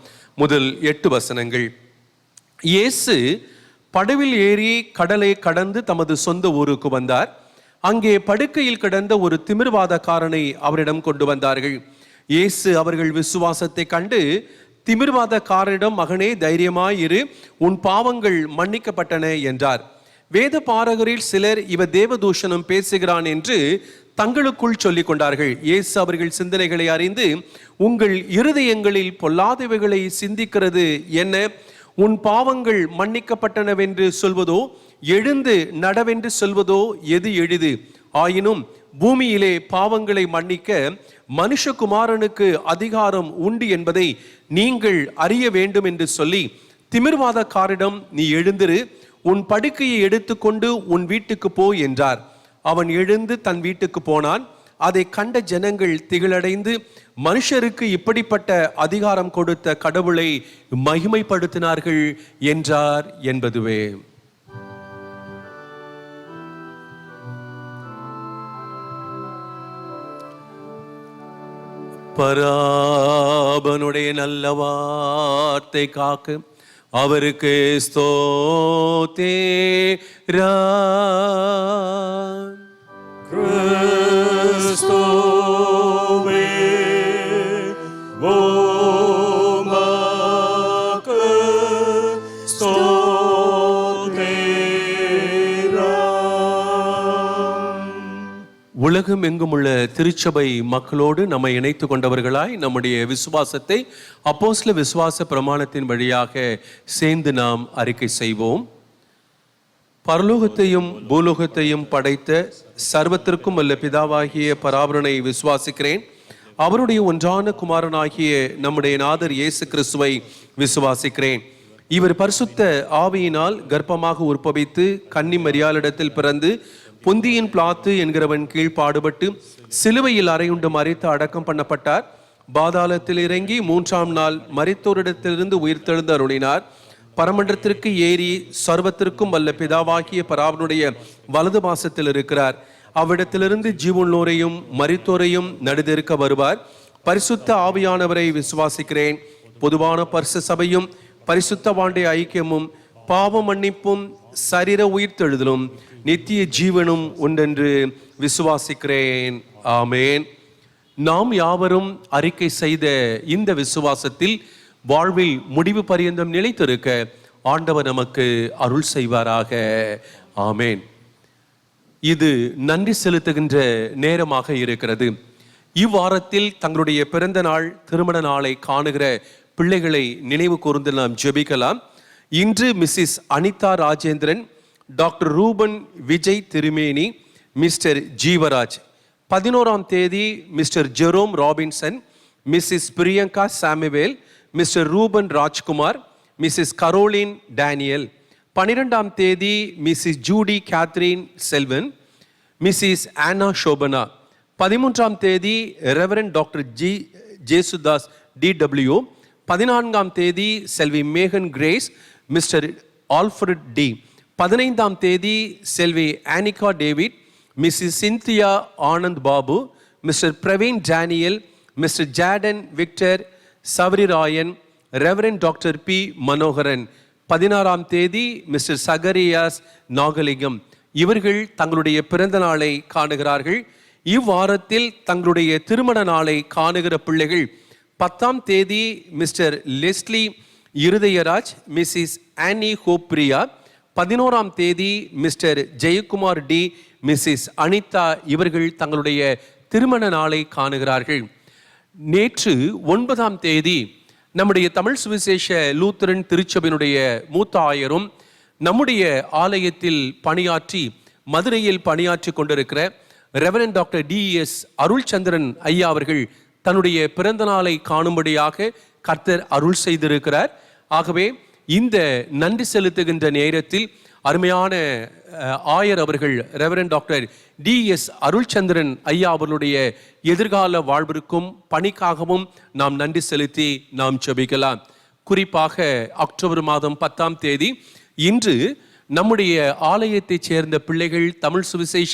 Speaker 1: முதல் 8 வசனங்கள். இயேசு படவில் ஏறி கடலை கடந்து தமது சொந்த ஊருக்கு வந்தார். அங்கே படுக்கையில் கிடந்த ஒரு திமிர்வாதக்காரனை அவரிடம் கொண்டு வந்தார்கள். இயேசு அவர்கள் விசுவாசத்தை கண்டு திமிர்வாதக்காரரிடம், மகனே தைரியமாயிரு, உன் பாவங்கள் மன்னிக்கப்பட்டன என்றார். வேத பாரகரில் சிலர் இவர் தேவதூஷணம் பேசுகிறான் என்று தங்களுக்குள் சொல்லிக் கொண்டார்கள். இயேசு அவர்கள் சிந்தனைகளை அறிந்து, உங்கள் இருதயங்களில் பொல்லாதவைகளை சிந்திக்கிறது என்ன? உன் பாவங்கள் மன்னிக்கப்பட்டனவென்று சொல்வதோ எழுந்து நடவென்று சொல்வதோ எது எளிது? ஆயினும் பூமியிலே பாவங்களை மன்னிக்க மனுஷகுமாரனுக்கு அதிகாரம் உண்டு என்பதை நீங்கள் அறிய வேண்டும் என்று சொல்லி திமிர்வாதக்காரிடம், நீ எழுந்திரு, உன் படுக்கையை எடுத்துக்கொண்டு உன் வீட்டுக்கு போ என்றார். அவன் எழுந்து தன் வீட்டுக்கு போனான். அதை கண்ட ஜனங்கள் திகிலடைந்து மனுஷருக்கு இப்படிப்பட்ட அதிகாரம் கொடுத்த கடவுளை மகிமைப்படுத்தினார்கள் என்றார் என்பதுவே. பராபனுடைய நல்ல வார்த்தை காக்க அவருக்கு ஸ்தோத்திரம்.
Speaker 3: கிறிஸ்துவே உமக்கு ஸ்தோத்திரம்.
Speaker 1: உலகம் எங்கும் உள்ள திருச்சபை மக்களோடு நம்மை இணைத்து கொண்டவர்களாய் நம்முடைய விசுவாசத்தை அப்போஸ்தல விசுவாச பிரமாணத்தின் வழியாக சேர்ந்து நாம் அறிக்கை செய்வோம். பரலோகத்தையும் பூலோகத்தையும் படைத்த சர்வத்திற்கும் வல்ல பிதாவாகிய பராபரனை விசுவாசிக்கிறேன். அவருடைய ஒன்றான குமாரனாகிய நம்முடைய நாதர் இயேசு கிறிஸ்துவை விசுவாசிக்கிறேன். இவர் பரிசுத்த ஆவியினால் கர்ப்பமாக உற்பவித்து கன்னி மரியாளிடத்தில் பிறந்து பொந்தியின் பிலாத்து என்கிறவன் கீழ் பாடுபட்டு சிலுவையில் அறையுண்டு மரித்து அடக்கம் பண்ணப்பட்டார். பாதாளத்தில் இறங்கி 3ஆம் நாள் மரித்தோரிடத்திலிருந்து உயிர்த்தெழுந்து அருளினார். பரமண்டலத்திற்கு ஏறி சர்வத்திற்கும் வல்ல பிதாவாகிய பராபரனுடைய வலது பாசத்தில் இருக்கிறார். அவ்விடத்திலிருந்து ஜீவனுள்ளோரையும் மரித்தோரையும் நடுதெருக்க வருவார். பரிசுத்த ஆவியானவரை விசுவாசிக்கிறேன். பொதுவான பரிசு சபையும் பரிசுத்த வாண்டை ஐக்கியமும் பாவ மன்னிப்பும் சரீர உயிர்த்தெழுதலும் நித்திய ஜீவனும் உண்டென்று விசுவாசிக்கிறேன். ஆமேன். நாம் யாவரும் அறிக்கை செய்த இந்த விசுவாசத்தில் வாழ்வில் முடிவு பரியந்தம் நிலைத்திருக்க ஆண்டவர் நமக்கு அருள் செய்வாராக. ஆமேன். இது நன்றி செலுத்துகின்ற நேரமாக இருக்கிறது. இவ்வாரத்தில் தங்களுடைய பிறந்த நாள் திருமண நாளை காணுகிற பிள்ளைகளை நினைவு கூர்ந்து நாம் ஜெபிக்கலாம். இன்று Mrs Anita Rajendran, doctor Ruban Vijay Thirumeni, mister Jeevaraj. 11ஆம் தேதி mister Jerome Robinson, Mrs Priyanka Samuel, mister Ruban Rajkumar, Mrs Caroline Daniel. 12ஆம் தேதி Mrs Judy Catherine Selvan, Mrs Anna Shobana. 13ஆம் தேதி ரெவரண்ட் டாக்டர் ஜேசுதாஸ் DW. 14ஆம் தேதி செல்வி Megan Grace, mister Alfred D. 15ஆம் தேதி செல்வி Anika David, Mrs Cynthia Anand Babu, mister Praveen Daniel, mister Jaden Victor Savarirayan, reverend doctor P Manoharan. 16ஆம் தேதி மிஸ்டர் சகரியாஸ் நாகலிங்கம். இவர்கள் தங்களுடைய பிறந்த நாளை காணுகிறார்கள். இவ்வாரத்தில் தங்களுடைய திருமண நாளை காணுகிற பிள்ளைகள் 10ஆம் தேதி Mr Leslie Irudayaraj, Mrs Annie Hopriya. 11ஆம் தேதி Mr Jayakumar D, Mrs Anitha. இவர்கள் தங்களுடைய திருமண நாளை காணுகிறார்கள். நேற்று 9ஆம் தேதி நம்முடைய தமிழ் சுவிசேஷ லூத்தரன் திருச்சபையினுடைய மூத்த ஆயரும் நம்முடைய ஆலயத்தில் பணியாற்றி மதுரையில் பணியாற்றி கொண்டிருக்கிற ரெவரண்ட் டாக்டர் DES அருள்சந்திரன் ஐயா அவர்கள் தன்னுடைய பிறந்த நாளை காணும்படியாக கர்த்தர் அருள் செய்திருக்கிறார். ஆகவே இந்த நன்றி செலுத்துகின்ற நேரத்தில் அருமையான ஆயர் அவர்கள் ரெவரண்ட் டாக்டர் DES அருள்சந்திரன் ஐயா அவர்களுடைய எதிர்கால வாழ்விற்கும் பணிக்காகவும் நாம் நன்றி செலுத்தி நாம் ஜெபிக்கலாம். குறிப்பாக அக்டோபர் மாதம் 10ஆம் தேதி இன்று நம்முடைய ஆலயத்தைச் சேர்ந்த பிள்ளைகள், தமிழ் சுவிசேஷ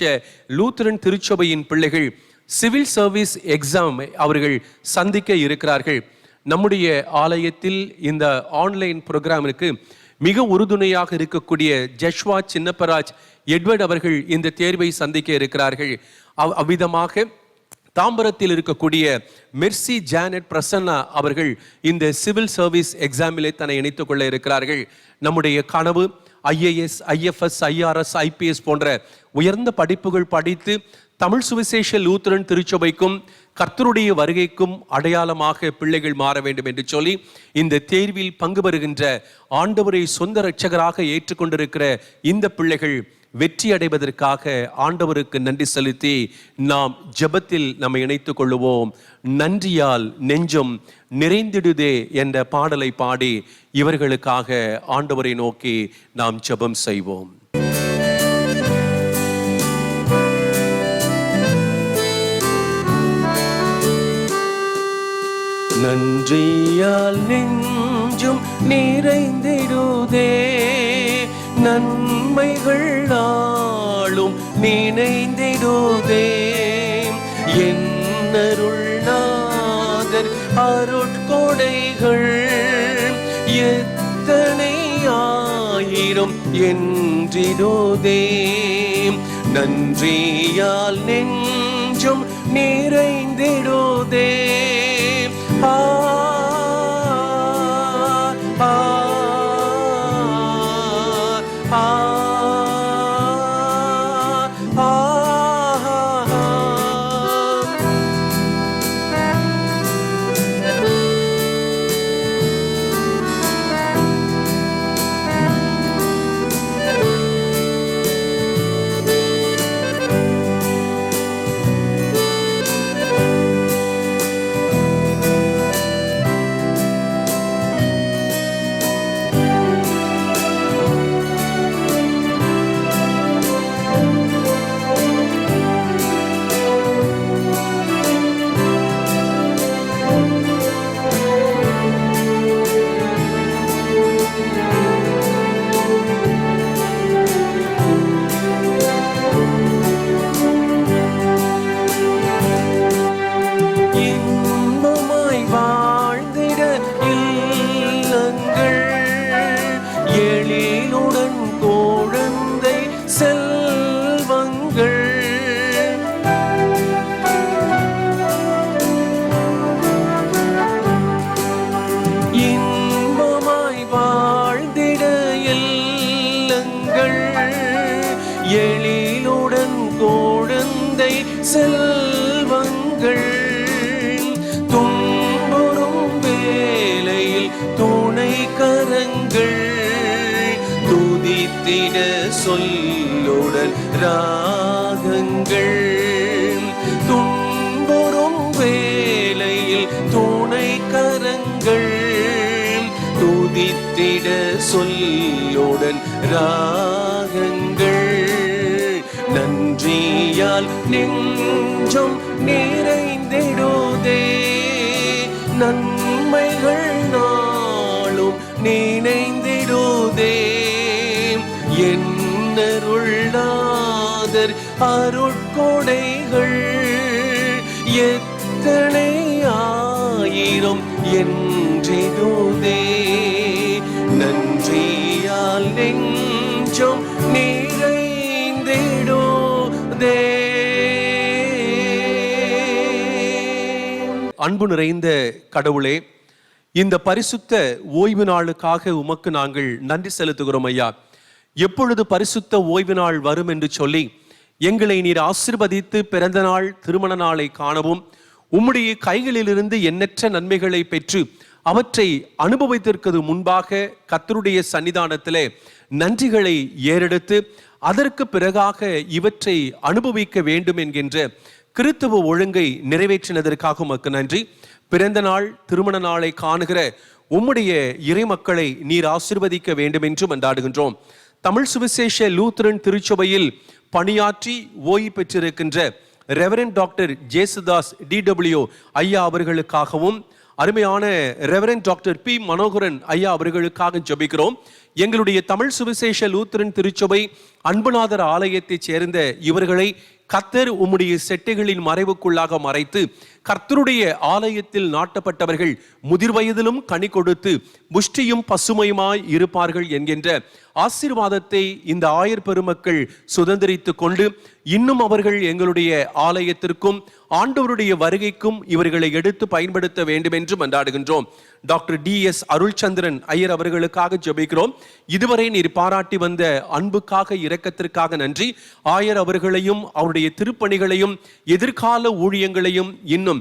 Speaker 1: லூத்தரன் திருச்சபையின் பிள்ளைகள் சிவில் சர்வீஸ் எக்ஸாம் அவர்கள் சந்திக்க இருக்கிறார்கள். நம்முடைய ஆலயத்தில் இந்த ஆன்லைன் ப்ரோக்ராமிற்கு மிக உறுதுணையாக இருக்கக்கூடிய ஜஷ்வா சின்னப்பராஜ் எட்வர்ட் அவர்கள் இந்த தேர்வை சந்திக்க இருக்கிறார்கள். அவ்விதமாக தாம்பரத்தில் இருக்கக்கூடிய மெர்சி ஜானட் பிரசன்னா அவர்கள் இந்த சிவில் சர்வீஸ் எக்ஸாமிலே தன்னை இணைத்துக் கொள்ள இருக்கிறார்கள். நம்முடைய கனவு IAS, IFS, IRS, IPS போன்ற உயர்ந்த படிப்புகள் படித்து தமிழ் சுவிசேஷ லூத்தரன் திருச்சபைக்கும் கர்த்தருடைய வருகைக்கும் அடையாளமாக பிள்ளைகள் மாற வேண்டும் என்று சொல்லி இந்த தேர்வில் பங்கு பெறுகின்ற ஆண்டவரை சொந்த இரட்சகராக ஏற்றுக்கொண்டிருக்கிற இந்த பிள்ளைகள் வெற்றி அடைவதற்காக ஆண்டவருக்கு நன்றி செலுத்தி நாம் ஜெபத்தில் நம்மை இணைத்துக் கொள்ளுவோம். நன்றியால் நெஞ்சம் நிறைந்திடுதே என்ற பாடலை பாடி இவர்களுக்காக ஆண்டவரை நோக்கி நாம் ஜெபம் செய்வோம். நன்றியால் நெஞ்சும் நிறைந்திடுதே, நன்மைகள் நாளும் நினைந்திடுதே, என்னருள் நாதர் அருட்கொடைகள் எத்தனை ஆயிரம் என்றிடுதே, நன்றியால் நெஞ்சும் நிறைந்திடுதே. ஆ ஆ ஆ ஆ சொல்லுடன் ராகங்கள், துன்புறும் வேளையில் துணை கரங்கள், துதித்திட சொல்லுடன் ராகங்கள், நன்றியால் நெஞ்சம் நிறைந்திடுதே, நன்மைகள் நாளும் நினைந்திடுதே, என்னருள்ளாதர் அருட்கொடைகள் எத்தனை ஆயிரம் என்றிடுதே, நன்றியால் நெஞ்சம் நிறைந்திடுதே. அன்பு நிறைந்த கடவுளே, இந்த பரிசுத்த ஓய்வு நாளுக்காக உமக்கு நாங்கள் நன்றி செலுத்துகிறோம் ஐயா. எப்பொழுது பரிசுத்த ஓய்வு நாள் வரும் என்று சொல்லி எங்களை நீர் ஆசீர்வதித்து பிறந்த நாள் திருமண நாளை காணவும், உம்முடைய கைகளிலிருந்து எண்ணற்ற நன்மைகளை பெற்று அவற்றை அனுபவித்திருக்கிறது முன்பாக கர்த்தருடைய சன்னிதானத்திலே நன்றிகளை ஏறெடுத்து அதற்கு பிறகாக இவற்றை அனுபவிக்க வேண்டும் என்கின்ற கிறித்துவ ஒழுங்கை நிறைவேற்றினதற்காக உமக்கு நன்றி. பிறந்த நாள் திருமண நாளை காணுகிற உம்முடைய இறை மக்களை நீர் ஆசீர்வதிக்க வேண்டும் என்று மன்றாடுகின்றோம். தமிழ் சுவிசேஷ லூத்தரன் திருச்சபையில் பணியாற்றி ஓய்வு பெற்றிருக்கின்ற ரெவரண்ட் டாக்டர் ஜேசுதாஸ் DW ஐயா அவர்களுக்காகவும், அருமையான ரெவரண்ட் டாக்டர் P மனோகரன் ஐயா அவர்களுக்காக ஜெபிக்கிறோம். எங்களுடைய தமிழ் சுவிசேஷ லூத்தரன் திருச்சபை அன்புநாதர் ஆலயத்தைச் சேர்ந்த இவர்களை கர்த்தர் உம்முடைய செட்டைகளின் மறைவுக்குள்ளாக மறைத்து, கர்த்தருடைய ஆலயத்தில் நாட்டப்பட்டவர்கள் முதிர் வயதிலும் கனி கொடுத்து புஷ்டியும் பசுமையுமாய் இருப்பார்கள் என்கின்ற ஆசீர்வாதத்தை இந்த ஆயர் பெருமக்கள் சுதந்திரித்துக் கொண்டு இன்னும் அவர்கள் எங்களுடைய ஆலயத்திற்கும் ஆண்டவருடைய வருகைக்கும் இவர்களை எடுத்து பயன்படுத்த வேண்டும் என்று மன்றாடுகின்றோம். டாக்டர் DS அருள்சந்திரன் ஐயர் அவர்களுக்காக ஜெபிக்கிறோம். இதுவரை நீர் பாராட்டி வந்த அன்புக்காக இரக்கத்திற்காக நன்றி. ஆயர் அவர்களையும் அவருடைய திருப்பணிகளையும் எதிர்கால ஊழியங்களையும் இன்னும்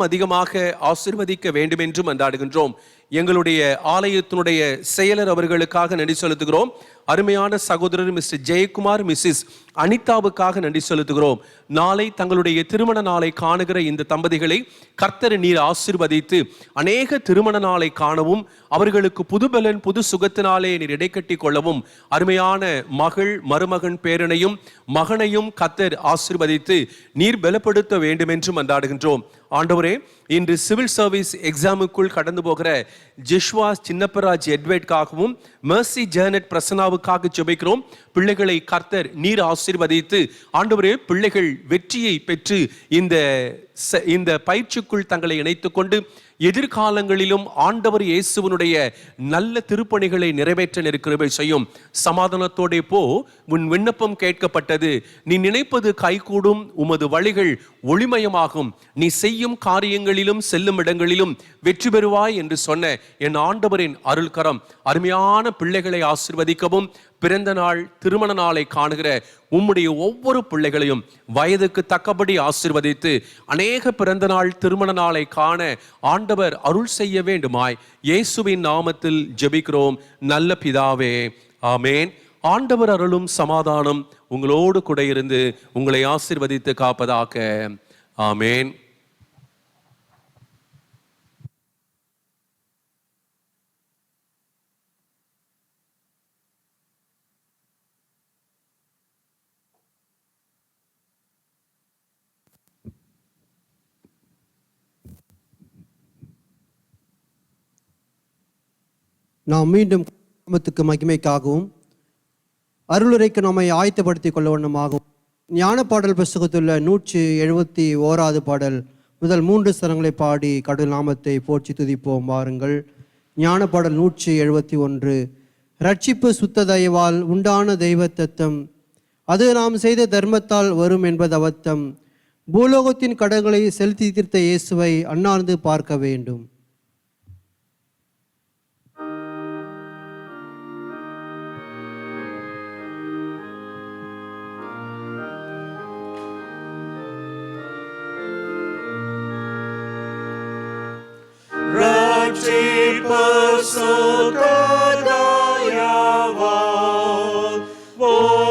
Speaker 1: அதிகமாக ஆசீர்வதிக்க வேண்டும் என்று மன்றாடுகின்றோம். எங்களுடைய ஆலயத்தினுடைய செயலர் அவர்களுக்காக நன்றி செலுத்துகிறோம். அருமையான சகோதரர் மிஸ்டர் ஜெயக்குமார், மிஸ்ஸஸ் அனிதாவுக்காக நன்றி செலுத்துகிறோம். நாளை தங்களுடைய திருமண நாளை காணுகிற இந்த தம்பதிகளை கர்த்தர் நீர் ஆசீர்வதித்து அநேக திருமண நாளை காணவும், அவர்களுக்கு புதுபலன் புது சுகத்தினாலே நீர் இடைக்கட்டி கொள்ளவும், அருமையான மகள் மருமகன் பேரனையும் மகனையும் கர்த்தர் ஆசீர்வதித்து நீர் பலப்படுத்த வேண்டும் என்று மன்றாடுகின்றோம். ஆண்டவரே, இன்று சிவில் சர்வீஸ் எக்ஸாமுக்குள் கடந்து போகிற ஜிஷ்வா சின்னப்பராஜ் எட்வர்ட்காகவும் மெர்சி ஜேனட் பிரசன்னாவுக்காக ஜெபிக்கிறோம். பிள்ளைகளை கர்த்தர் நீர் ஆசீர்வதித்து ஆண்டவரே, பிள்ளைகள் வெற்றியை பெற்று இந்த பயிற்சிக்குள் தங்களை இணைத்துக் கொண்டு எதிர்காலங்களிலும் ஆண்டவர் இயேசுவனுடைய நல்ல திருப்பணிகளை நிறைவேற்ற நிற்கிறவை செய்யும். சமாதானத்தோடே போ, உன் விண்ணப்பம் கேட்கப்பட்டது, நீ நினைப்பது கைகூடும், உமது வழிகள் ஒளிமயமாகும், நீ செய்யும் காரியங்களிலும் செல்லும் இடங்களிலும் வெற்றி பெறுவாய் என்று சொன்ன என் ஆண்டவரின் அருள்கரம் அருமையான பிள்ளைகளை ஆசீர்வதிக்கவும், பிறந்த நாள் திருமண நாளை காணுகிற உம்முடைய ஒவ்வொரு பிள்ளைகளையும் வயதுக்கு தக்கபடி ஆசீர்வதித்து அநேக பிறந்த நாள் திருமண நாளை காண ஆண்டவர் அருள் செய்ய வேண்டுமாய் இயேசுவின் நாமத்தில் ஜெபிக்கிறோம் நல்ல பிதாவே, ஆமேன். ஆண்டவர் அருளும் சமாதானம் உங்களோடு கூட இருந்து உங்களை ஆசீர்வதித்து காப்பதாக. ஆமேன்.
Speaker 2: நாம் மீண்டும் நாமத்துக்கு மகிமைக்காகவும் அருளுரைக்கு நம்மை ஆயத்தப்படுத்திக் கொள்ள வண்ணமாகவும் ஞான பாடல் புஸ்தகத்துள்ள 171வது பாடல் முதல் 3 சரணங்களை பாடி கடவுள் நாமத்தை போற்றி துதிப்போம். வாருங்கள். ஞான பாடல் 171. ரட்சிப்பு சுத்த தயவால் உண்டான தெய்வ தத்தம், அது நாம் செய்த தர்மத்தால் வரும் என்பது அவத்தம். பூலோகத்தின் கடன்களை செலுத்தி தீர்த்த இயேசுவை அண்ணார்ந்து பார்க்க வேண்டும்.
Speaker 3: Rachipasukadayavad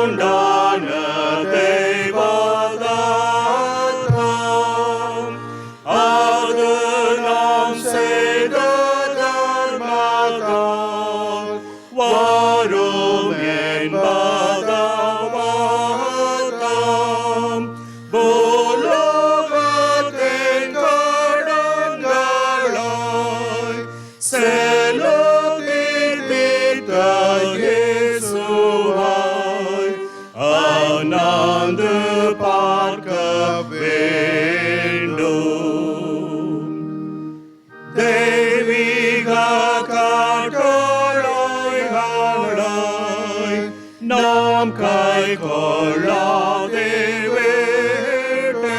Speaker 3: நாம் கை கொள்ளாதே விட்டு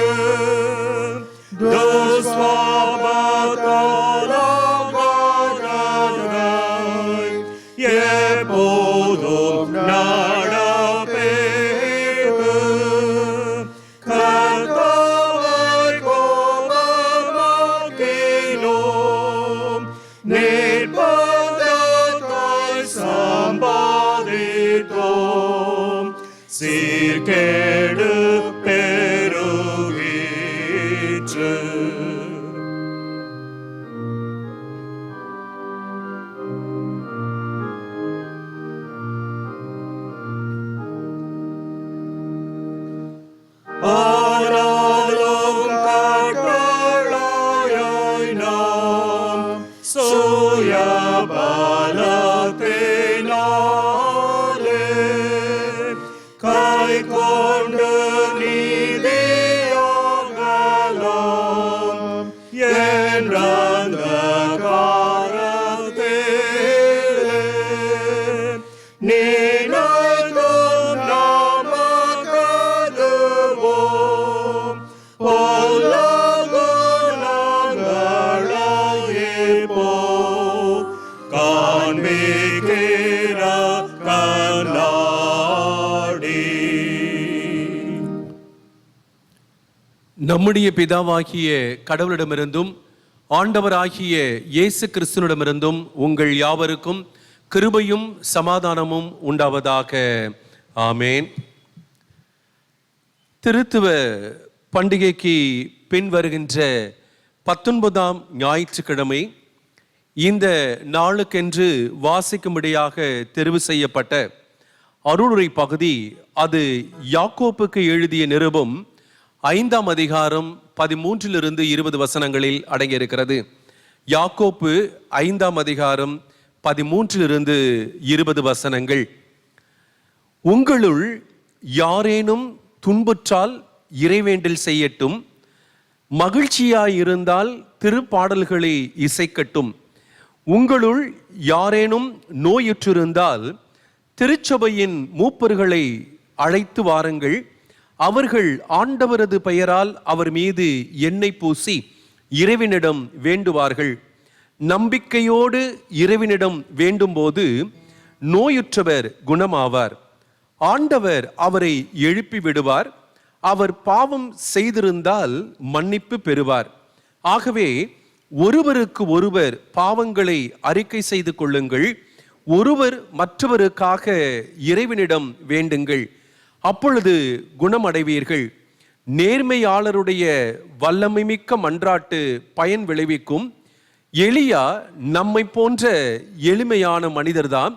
Speaker 3: துஸ்வபாவத்தாலாகாதவராய் எப்போதும் நடப்பேற்கு கர்த்தாவை கோபமாக்கினோம் நிர்பந்தத்தாய் சம்பாதித்தோம் சீர்கேடு பெருகிற்று. ஆனாலும் கட்டளையை நாம் சுய பலத்தினாலே கைக்கொண்டு நீதியாகலாம் என்றந்த காலத்திலே நினைத்தும் நாமக்கதுவோம் பொல்லகுணங்களைப்போ காண்பிக்கிற கண்ணாடி.
Speaker 1: நம்முடைய பிதாவாகிய கடவுளிடமிருந்தும் ஆண்டவராகிய இயேசு கிறிஸ்துவிடமிருந்தும் உங்கள் யாவருக்கும் கிருபையும் சமாதானமும் உண்டாவதாக. ஆமேன். திருத்துவ பண்டிகைக்கு பின் வருகின்ற 19ஆம் ஞாயிற்றுக்கிழமை இந்த நாளுக்கென்று வாசிக்கும்படியாக தெரிவு செய்யப்பட்ட அருளுரை பகுதி அது யாக்கோப்புக்கு எழுதிய நிருபம் 5ஆம் அதிகாரம் 13-20 வசனங்களில் அடங்கியிருக்கிறது. யாக்கோப்பு 5ஆம் அதிகாரம் 13-20 வசனங்கள். உங்களுள் யாரேனும் துன்புற்றால் இறைவேண்டல் செய்யட்டும், மகிழ்ச்சியாயிருந்தால் திருப்பாடல்களை இசைக்கட்டும். உங்களுள் யாரேனும் நோயுற்றிருந்தால் திருச்சபையின் மூப்பர்களை அழைத்து வாருங்கள். அவர்கள் ஆண்டவரது பெயரால் அவர் மீது எண்ணெய் பூசி இறைவனிடம் வேண்டுவார்கள். நம்பிக்கையோடு இறைவனிடம் வேண்டும்போது நோயுற்றவர் குணமாவார். ஆண்டவர் அவரை எழுப்பி விடுவார். அவர் பாவம் செய்திருந்தால் மன்னிப்பு பெறுவார். ஆகவே ஒருவருக்கு ஒருவர் பாவங்களை அறிக்கை செய்து கொள்ளுங்கள். ஒருவர் மற்றவருக்காக இறைவனிடம் வேண்டுங்கள். அப்பொழுது குணமடைவீர்கள். நேர்மையாளருடைய வல்லமைமிக்க மன்றாட்டு பயன் விளைவிக்கும். எலியா நம்மை போன்ற எளிமையான மனிதர்தான்.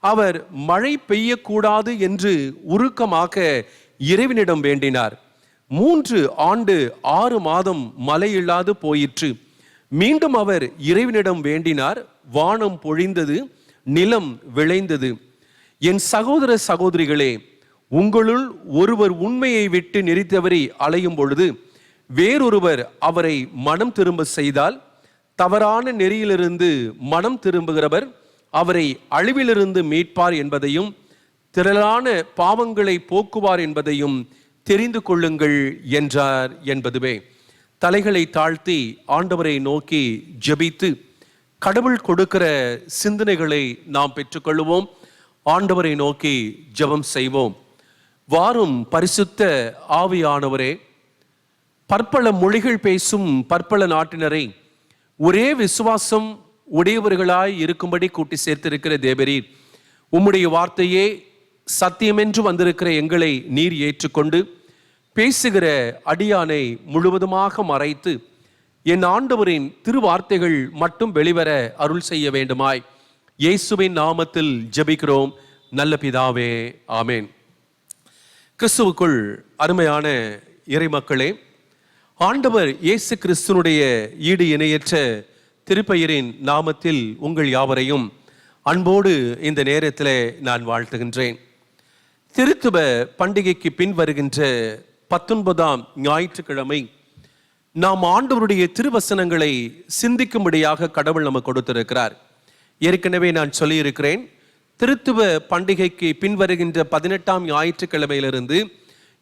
Speaker 1: அவர் மழை பெய்யக்கூடாது என்று உருக்கமாக இறைவனிடம் வேண்டினார். 3 ஆண்டு 6 மாதம் மழை இல்லாது போயிற்று. மீண்டும் அவர் இறைவனிடம் வேண்டினார். வானம் பொழிந்தது, நிலம் விளைந்தது. என் சகோதர சகோதரிகளே, உங்களுள் ஒருவர் உண்மையை விட்டு நெறி தவறி அலையும் பொழுது வேறொருவர் அவரை மனம் திரும்ப செய்தால், தவறான நெறியிலிருந்து மனம் திரும்புகிறவர் அவரை அழிவிலிருந்து மீட்பார் என்பதையும் திரளான பாவங்களை போக்குவார் என்பதையும் தெரிந்து கொள்ளுங்கள் என்றார் என்பதுவே. தலைகளை தாழ்த்தி ஆண்டவரை நோக்கி ஜெபித்து கடவுள் கொடுக்கிற சிந்தனைகளை நாம் பெற்றுக்கொள்வோம். ஆண்டவரை நோக்கி ஜெபம் செய்வோம். வாரும் பரிசுத்த ஆவியானவரே, பற்பல மொழிகள் பேசும் பற்பல நாட்டினரை ஒரே விசுவாசம் உடையவர்களாய் இருக்கும்படி கூட்டி சேர்த்திருக்கிற தேவரீர், உம்முடைய வார்த்தையே சத்தியமென்று வந்திருக்கிற எங்களை நீர் ஏற்றுக்கொண்டு பேசுகிற அடியானை முழுவதுமாக மறைத்து என் ஆண்டவரின் திருவார்த்தைகள் மட்டும் வெளிவர அருள் செய்ய வேண்டுமாய் இயேசுவின் நாமத்தில் ஜெபிக்கிறோம் நல்ல பிதாவே, ஆமேன். கிறிஸ்துவுக்குள் அருமையான இறைமக்களே, ஆண்டவர் இயேசு கிறிஸ்துனுடைய ஈடு இணையற்ற திருப்பெயரின் நாமத்தில் உங்கள் யாவரையும் அன்போடு இந்த நேரத்தில் நான் வாழ்த்துகின்றேன். திருத்துவ பண்டிகைக்கு பின் வருகின்ற 19ஆம் ஞாயிற்றுக்கிழமை நாம் ஆண்டவருடைய திருவசனங்களை சிந்திக்கும்படியாக கடவுள் நமக்கு கொடுத்திருக்கிறார். ஏற்கனவே நான் சொல்லியிருக்கிறேன், திருத்துவ பண்டிகைக்கு பின்வருகின்ற 18ஆம் ஞாயிற்றுக்கிழமையிலிருந்து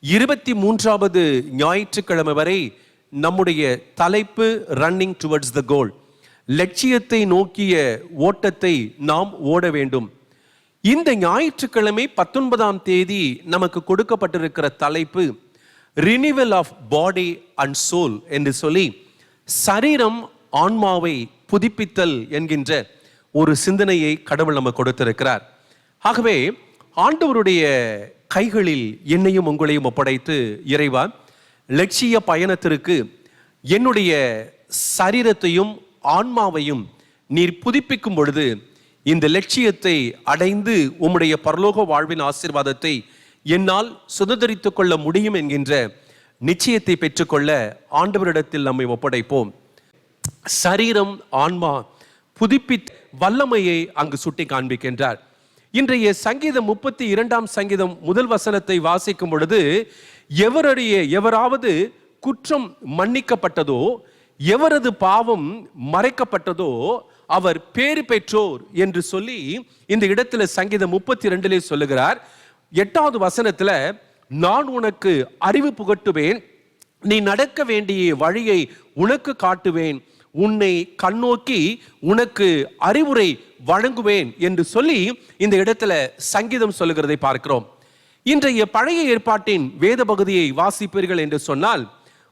Speaker 1: 23வது ஞாயிற்றுக்கிழமை வரை நம்முடைய தலைப்பு ரன்னிங் டுவர்ட்ஸ் த கோல், லட்சியத்தை நோக்கிய ஓட்டத்தை நாம் ஓட வேண்டும். இந்த ஞாயிற்றுக்கிழமை 19ஆம் தேதி நமக்கு கொடுக்கப்பட்டிருக்கிற தலைப்பு renewal of body and soul என்று சொல்லி சரீரம் ஆன்மாவை புதுப்பித்தல் என்கின்ற ஒரு சிந்தனையை கடவுள் நமக்கு கொடுத்திருக்கிறார். ஆகவே ஆண்டவருடைய கைகளில் என்னையும் உங்களையும் ஒப்படைத்து, இறைவா, லட்சிய பயணத்திற்கு என்னுடைய சரீரத்தையும் ஆன்மாவையும் நீர் புதுப்பிக்கும் பொழுது இந்த லட்சியத்தை அடைந்து உம்முடைய பரலோக வாழ்வின் ஆசீர்வாதத்தை என்னால் சுதந்திரித்துக் கொள்ள முடியும் என்கின்ற நிச்சயத்தை பெற்றுக்கொள்ள ஆண்டவரிடத்தில் நம்மை ஒப்படைப்போம். சரீரம் ஆன்மா புதுப்பித்த வல்லமையை அங்கு சுட்டி காண்பிக்கின்றார். இன்றைய சங்கீதம் 32ஆம் சங்கீதம் முதல் வசனத்தை வாசிக்கும் பொழுது, எவராவது குற்றம் மன்னிக்கப்பட்டதோ, எவரது பாவம் மறைக்கப்பட்டதோ அவர் பேறு பெற்றோர் என்று சொல்லி இந்த இடத்துல சங்கீதம் 32 சொல்லுகிறார். 8வது வசனத்துல, நான் உனக்கு அறிவு புகட்டுவேன், நீ நடக்க வேண்டிய வழியை உனக்கு காட்டுவேன், உன்னை கண்ணோக்கி உனக்கு அறிவுரை வழங்குவேன் என்று சொல்லி இந்த இடத்துல சங்கீதம் சொல்லுகிறதை பார்க்கிறோம். இன்றைய பழைய ஏற்பாட்டின் வேத பகுதியை வாசிப்பீர்கள் என்று சொன்னால்,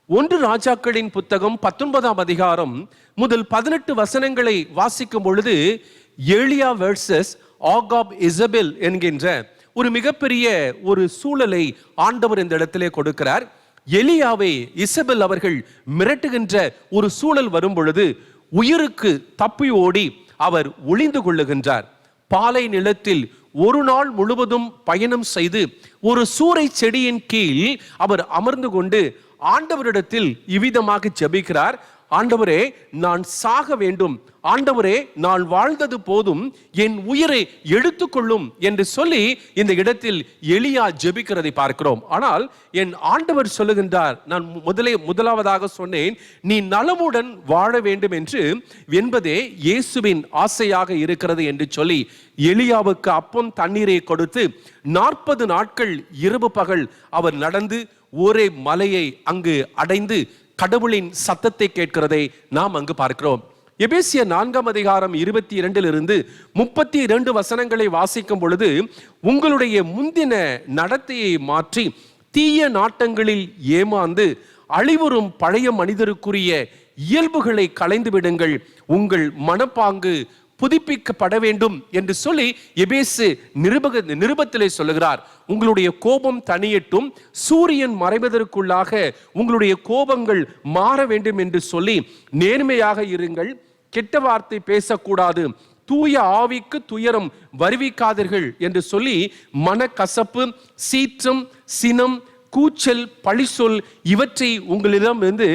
Speaker 1: 1 ராஜாக்களின் புத்தகம் 19ஆம் அதிகாரம் முதல் 18 வசனங்களை வாசிக்கும் பொழுது எலியா வெர்சஸ் ஆகாப் இசபெல் என்கின்ற ஒரு மிகப்பெரிய ஒரு சூழலை ஆண்டவர் இந்த இடத்திலே கொடுக்கிறார். எலியாவை இசபெல் அவர்கள் மிரட்டுகின்ற ஒரு சூழல் வரும் பொழுது உயிருக்கு தப்பி ஓடி அவர் ஒளிந்து கொள்ளுகின்றார். பாலை நிலத்தில் ஒரு நாள் முழுவதும் பயணம் செய்து ஒரு சூறை செடியின் கீழ் அவர் அமர்ந்து கொண்டு ஆண்டவரிடத்தில் இவ்விதமாக ஜெபிக்கிறார். ஆண்டவரே, நான் சாக வேண்டும், ஆண்டவரே, நான் வாழ்ந்தது போதும், என் உயிரை எடுத்துக்கொள்ளும் என்று சொல்லி இந்த இடத்தில் எலியா ஜெபிக்கிறதை பார்க்கிறோம். ஆனால் என் ஆண்டவர் சொல்லுகின்றார், நான் முதலாவதாக சொன்னேன், நீ நலமுடன் வாழ வேண்டும் என்று என்பதே இயேசுவின் ஆசையாக இருக்கிறது என்று சொல்லி எலியாவுக்கு அப்பம் தண்ணீரை கொடுத்து 40 நாட்கள் இரவு பகல் அவர் நடந்து ஒரே மலையை அங்கு அடைந்து கடவுளின் சத்தத்தை கேட்கிறதை நாம் அங்கு பார்க்கிறோம். எபேசியர் 4ஆம் அதிகாரம் 22 32 வசனங்களை வாசிக்கும் பொழுது, உங்களுடைய முந்தின நடத்தையை மாற்றி தீய நாட்டங்களில் ஏமாந்து அழிவுறும் பழைய மனிதருக்குரிய இயல்புகளை களைந்து விடுங்கள், உங்கள் மனப்பாங்கு புதுப்பிக்கப்பட வேண்டும் என்று சொல்லி எபேசு நிருபத்திலே சொல்லுகிறார். உங்களுடைய கோபம் தணியட்டும், சூரியன் மறைவதற்குள்ளாக உங்களுடைய கோபங்கள் மாற வேண்டும் என்று சொல்லி நேர்மையாக இருங்கள், கெட்ட வார்த்தை பேசக்கூடாது, தூய ஆவிக்கு துயரம் வருவிக்காதீர்கள் என்று சொல்லி மனக்கசப்பு, சீற்றம், சினம், கூச்சல், பழிசொல் இவற்றை உங்களிடம் இருந்து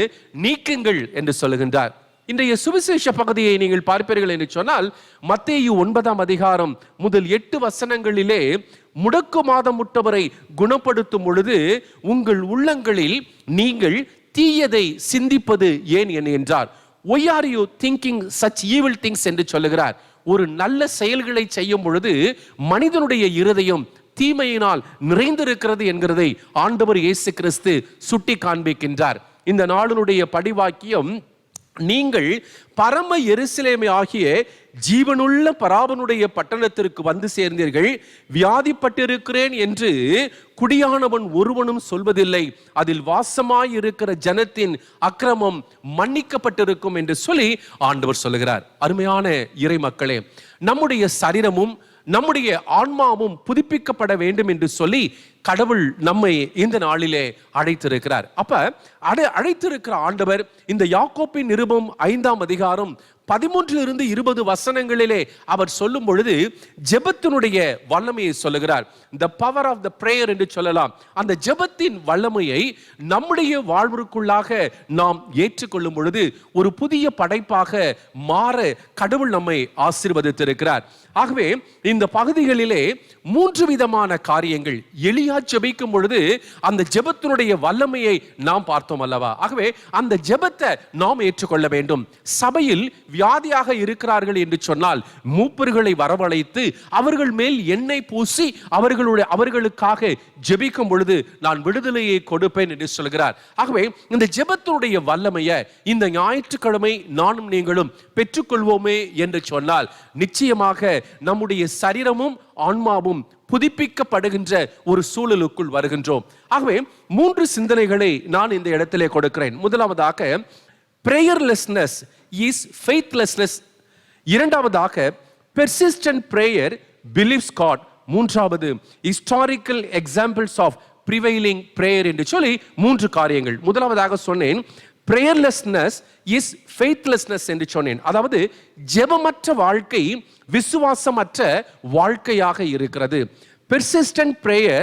Speaker 1: நீக்குங்கள் என்று சொல்லுகின்றார். இன்றைய சுவிசேஷ பகுதியை நீங்கள் பார்ப்பீர்கள் என்று சொன்னால், மத்தேயு 9ஆம் அதிகாரம் முதல் 8 வசனங்களிலே முடக்குமாதமுற்றவரை குணப்படுத்தும் பொழுது, உங்கள் உள்ளங்களில் நீங்கள் தீயதை சிந்திப்பது ஏன் என்றார். Why are you thinking such evil things என்று சொல்லுகிறார். ஒரு நல்ல செயல்களை செய்யும் பொழுது மனிதனுடைய இருதயம் தீமையினால் நிறைந்திருக்கிறது என்கிறதை ஆண்டவர் இயேசு கிறிஸ்து சுட்டி காண்பிக்கின்றார். இந்த நாளினுடைய படிவாக்கியம், நீங்கள் பரம எருசலேமை ஆகிய ஜீவனுள்ள பராபனுடைய பட்டணத்திற்கு வந்து சேர்ந்தீர்கள், வியாதிப்பட்டிருக்கிறேன் என்று குடியானவன் ஒருவனும் சொல்வதில்லை, அதில் வாசமாயிருக்கிற ஜனத்தின் அக்கிரமம் மன்னிக்கப்பட்டிருக்கும் என்று சொல்லி ஆண்டவர் சொல்லுகிறார். அருமையான இறை மக்களே, நம்முடைய சரீரமும் நம்முடைய ஆன்மாவும் புதுப்பிக்கப்பட வேண்டும் என்று சொல்லி கடவுள் நம்மை இந்த நாளிலே அழைத்திருக்கிறார். அப்ப அழைத்திருக்கிற ஆண்டவர் இந்த யாக்கோபின் நிருபம் 5ஆம் அதிகாரம் 13 20 வசனங்களிலே அவர் சொல்லும் பொழுது ஜெபத்தினுடைய வல்லமையை சொல்லுகிறார். the power of the prayer என்று சொல்லலாம். அந்த ஜெபத்தின் வல்லமையை நம்முடைய வாழ்விற்குள்ளாக நாம் ஏற்றுக்கொள்ளும் பொழுது ஒரு புதிய படைப்பாக மாற கடவுள் நம்மை ஆசீர்வதித்திருக்கிறார். ஆகவே இந்த பகுதிகளிலே 3 விதமான காரியங்கள் எலியா சரியா ஜெபிக்கும் பொழுது அந்த ஜெபத்தினுடைய வல்லமையை நாம் பார்த்தோம் அல்லவா? ஆகவே அந்த ஜெபத்தை நாம் ஏற்றுக்கொள்ள வேண்டும். சபையில் வியாதியாக இருக்கிறார்கள் என்று சொன்னால் மூப்பர்களை வரவழைத்து அவர்கள் மேல் எண்ணெய் பூசி அவர்களுக்காக ஜெபிக்கும் பொழுது நான் விடுதலையை கொடுப்பேன் என்று சொல்கிறார். ஆகவே இந்த ஜெபத்தினுடைய வல்லமையை இந்த ஞாயிற்றுக்கிழமை நானும் நீங்களும் பெற்றுக்கொள்வோமே என்று சொன்னால் நிச்சயமாக நம்முடைய சரீரமும் ஆன்மாவும் புதுப்பிக்கப்படுகின்ற ஒரு சூழலுக்குள் வருகின்றோம். ஆகவே 3 சிந்தனைகளை நான் இந்த இடத்திலே கொடுக்கிறேன். முதலாவதாக prayerlessness is faithlessness. இரண்டாவதாக persistent prayer believes God. மூன்றாவது historical examples of prevailing prayer என்று சொல்லி 3 காரியங்கள். முதலாவதாக சொன்னேன் prayerlessness is faithlessness என்று சொன்னேன். அதாவது ஜெபமற்ற வாழ்க்கை விசுவாசமற்ற வாழ்க்கையாக இருக்கிறது. persistent prayer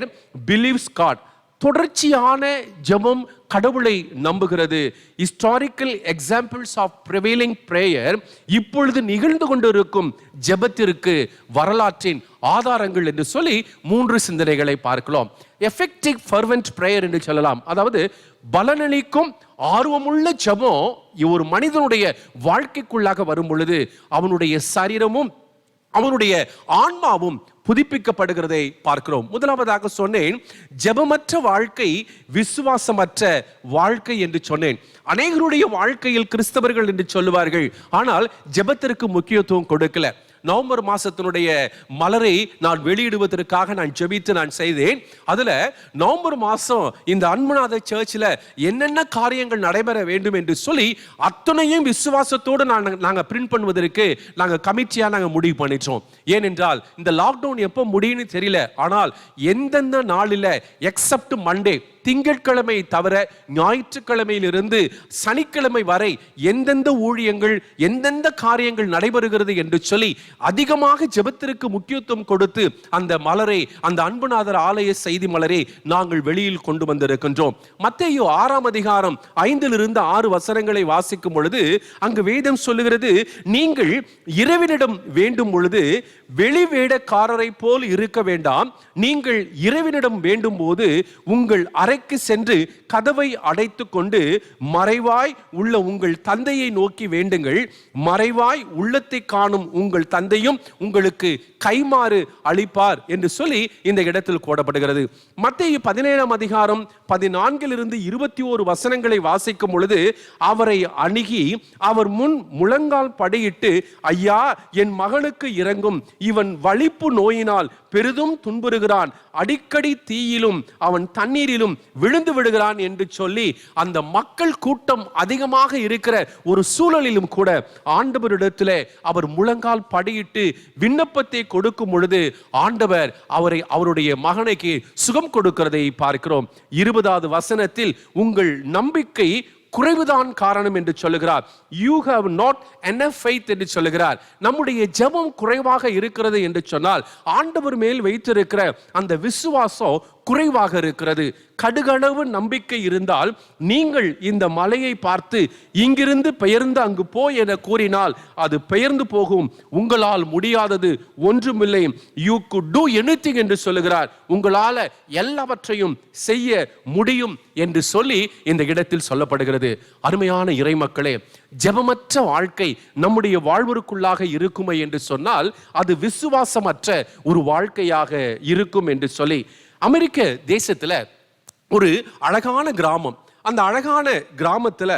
Speaker 1: believes God. தொடர்ச்சியான ஜெபம் கடவுளை நம்புகிறது. Historical examples of prevailing prayer, இப்பொழுது நிகழ்ந்து கொண்டிருக்கும் ஜெபத்திற்கு வரலாற்றின் ஆதாரங்கள் என்று சொல்லி 3 சிந்தனைகளை பார்க்கலாம். எஃபெக்டிவ் ஃபர்வென்ட் பிரேயர் என்று சொல்லலாம். அதாவது பலனளிக்கும் ஆர்வமுள்ள ஜெபம் ஒரு மனிதனுடைய வாழ்க்கைக்குள்ளாக வரும் பொழுது அவனுடைய சரீரமும் அவனுடைய ஆன்மாவும் புதுப்பிக்கப்படுகிறதை பார்க்கிறோம். முதலாவதாக சொன்னேன் ஜெபமற்ற வாழ்க்கை விசுவாசமற்ற வாழ்க்கை என்று சொன்னேன். அநேகருடைய வாழ்க்கையில் கிறிஸ்தவர்கள் என்று சொல்லுவார்கள், ஆனால் ஜெபத்திற்கு முக்கியத்துவம் கொடுக்கல. நவம்பர் மாசத்தினுடைய மலரை நான் வெளியிடுவதற்காக நான் ஜெபித்து நான் செய்தேன். அதுல நவம்பர் மாசம் இந்த அன்புநாத சர்ச்சில் என்னென்ன காரியங்கள் நடைபெற வேண்டும் என்று சொல்லி அத்தனையும் விசுவாசத்தோடு நாங்கள் பிரிண்ட் பண்ணுவதற்கு நாங்கள் கமிட்டியாக நாங்கள் முடிவு பண்ணிட்டோம். ஏனென்றால் இந்த லாக்டவுன் எப்போ முடியும்னு தெரியல. ஆனால் எந்தெந்த நாளில் எக்ஸப்ட் மண்டே, திங்கட்கிழமை தவிர ஞாயிற்றுக்கிழமையிலிருந்து சனிக்கிழமை வரை எந்தெந்த ஊழியங்கள் எந்தெந்த காரியங்கள் நடைபெறுகிறது என்று சொல்லி அதிகமாக ஜெபத்திற்கு முக்கியத்துவம் கொடுத்து அந்த மலரை, அந்த அன்புநாதர் ஆலய செய்தி மலரை நாங்கள் வெளியில் கொண்டு வந்திருக்கின்றோம். மத்தேயு 6ஆம் அதிகாரம் 5 6 வசனங்களை வாசிக்கும் பொழுது அங்கு வேதம் சொல்லுகிறது, நீங்கள் இறைவனிடம் வேண்டும் பொழுது வெளி வேடக்காரரை போல் இருக்க வேண்டாம், நீங்கள் இறைவனிடம் வேண்டும் போது உங்கள் அறைக்கு சென்று கதவை அடைத்து கொண்டு மறைவாய் உள்ள உங்கள் தந்தையை நோக்கி வேண்டுங்கள், மறைவாய் உள்ளத்தை காணும் உங்கள் தந்தையும் உங்களுக்கு கைமாறு அளிப்பார் என்று சொல்லி இந்த இடத்தில் போடப்படுகிறது. மத்தேயு 17ஆம் அதிகாரம் 14 21 வசனங்களை வாசிக்கும் பொழுது அவரை அணுகி அவர் முன் முழங்கால் படியிட்டு, ஐயா என் மகனுக்கு இரங்கும், இவன் வலிப்பு நோயினால் பெரிதும் துன்புறுகிறான், அடிக்கடி தீயிலும் அவன் தண்ணீரிலும் விழுந்து விடுகிறான் என்று சொல்லி அந்த மக்கள் கூட்டம் அதிகமாக இருக்கிற ஒரு சூழலிலும் கூட ஆண்டவரிடத்தில் அவர் முழங்கால் படியிட்டு விண்ணப்பத்தை கொடுக்கும் பொழுது ஆண்டவர் அவருடைய மகனுக்கு சுகம் கொடுக்கிறதை பார்க்கிறோம். 20வது வசனத்தில் உங்கள் நம்பிக்கை குறைவுதான் காரணம் என்று சொல்லுகிறார். You have not enough faith என்று சொல்லுகிறார். நம்முடைய ஜெபம் குறைவாக இருக்கிறது என்று சொன்னால் ஆண்டவர் மேல் வைத்திருக்கிற அந்த விசுவாசம் குறைவாக இருக்கிறது. கடுகளவு நம்பிக்கை இருந்தால் நீங்கள் இந்த மலையை பார்த்து இங்கிருந்து பெயர்ந்து அங்கு போய் என கூறினால் அது பெயர்ந்து போகும். உங்களால் முடியாதது ஒன்றுமில்லை. You could do anything என்று சொல்லுகிறார். உங்களால் எல்லாவற்றையும் செய்ய முடியும் என்று சொல்லி இந்த இடத்தில் சொல்லப்படுகிறது. அருமையான இறைமக்களே, ஜெபமற்ற வாழ்க்கை நம்முடைய வாழ்வுக்குள்ளாக இருக்குமே என்று சொன்னால் அது விசுவாசமற்ற ஒரு வாழ்க்கையாக இருக்கும் என்று சொல்லி அமெரிக்க தேசத்துல ஒரு அழகான கிராமம். அந்த அழகான கிராமத்துல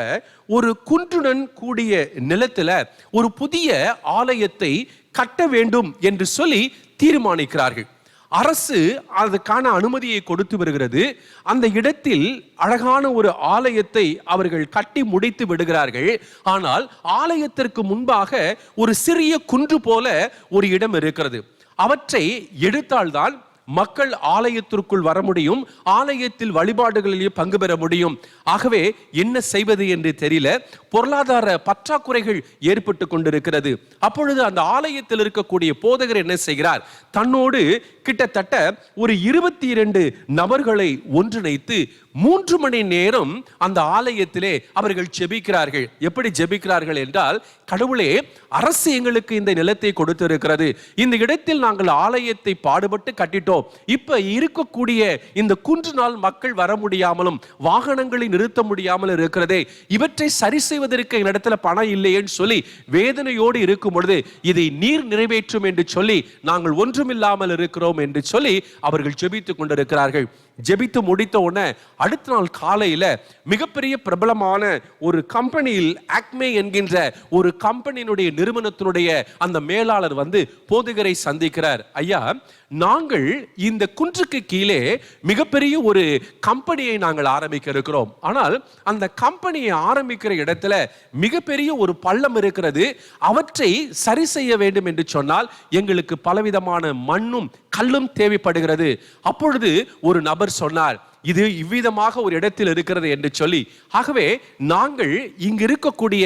Speaker 1: ஒரு குன்றுடன் கூடிய நிலத்துல ஒரு புதிய ஆலயத்தை கட்ட வேண்டும் என்று சொல்லி தீர்மானிக்கிறார்கள். அரசு அதுக்கான அனுமதியை கொடுத்து வருகிறது. அந்த இடத்தில் அழகான ஒரு ஆலயத்தை அவர்கள் கட்டி முடித்து விடுகிறார்கள். ஆனால் ஆலயத்திற்கு முன்பாக ஒரு சிறிய குன்று போல ஒரு இடம் இருக்கிறது. அவற்றை எடுத்தால்தான் மக்கள் ஆலயத்திற்குள் வர முடியும், ஆலயத்தில் வழிபாடுகளிலே பங்கு பெற முடியும். ஆகவே என்ன செய்வது என்று தெரியல, பொருளாதார பற்றாக்குறைகள் ஏற்பட்டு கொண்டிருக்கிறது. அப்பொழுது அந்த ஆலயத்தில் இருக்கக்கூடிய போதகர் என்ன செய்கிறார், தன்னோடு கிட்டத்தட்ட ஒரு 22 நபர்களை ஒன்றிணைத்து 3 மணி நேரம் அந்த ஆலயத்திலே அவர்கள் ஜெபிக்கிறார்கள். எப்படி ஜெபிக்கிறார்கள் என்றால், கடவுளே, அரசு எங்களுக்கு இந்த நிலத்தை கொடுத்திருக்கிறது, இந்த இடத்தில் நாங்கள் ஆலயத்தை பாடுபட்டு கட்டிட்டோம், விட்டோம். இப்ப இருக்கக்கூடிய இந்த குன்றினால் மக்கள் வர முடியாமலும் வாகனங்களை நிறுத்த முடியாமல் இருக்கிறதே, இவற்றை சரி செய்வதற்கு என்னிடத்துல பணம் இல்லையேன்னு சொல்லி வேதனையோடு இருக்கும் பொழுது இதை நீர் நிறைவேற்றும் என்று சொல்லி நாங்கள் ஒன்றுமில்லாமல் இருக்கிறோம் என்று சொல்லி அவர்கள் ஜெபித்துக் கொண்டிருக்கிறார்கள். ஜெபித்து முடித்த உடனே அடுத்த நாள் காலையில மிகப்பெரிய பிரபலமான ஒரு கம்பெனியில் ஆக்மே என்கின்ற ஒரு கம்பெனியினுடைய நிறுவனத்தினுடைய அந்த மேலாளர் வந்து போதகரை சந்திக்கிறார். ஐயா, நாங்கள் இந்த குன்றுக்கு கீழே மிகப்பெரிய ஒரு கம்பெனியை நாங்கள் ஆரம்பிக்க இருக்கிறோம். ஆனால் அந்த கம்பெனியை ஆரம்பிக்கிற இடத்துல மிகப்பெரிய ஒரு பள்ளம் இருக்கிறது. அவற்றை சரி செய்ய வேண்டும் என்று சொன்னால் எங்களுக்கு பலவிதமான மண்ணும் கல்லும் தேவைப்படுகிறது. அப்பொழுது ஒரு நபர் சொன்னார், இது இவ்விதமாக ஒரு இடத்தில் இருக்கிறது என்று சொல்லி, ஆகவே நாங்கள் இங்கு இருக்கக்கூடிய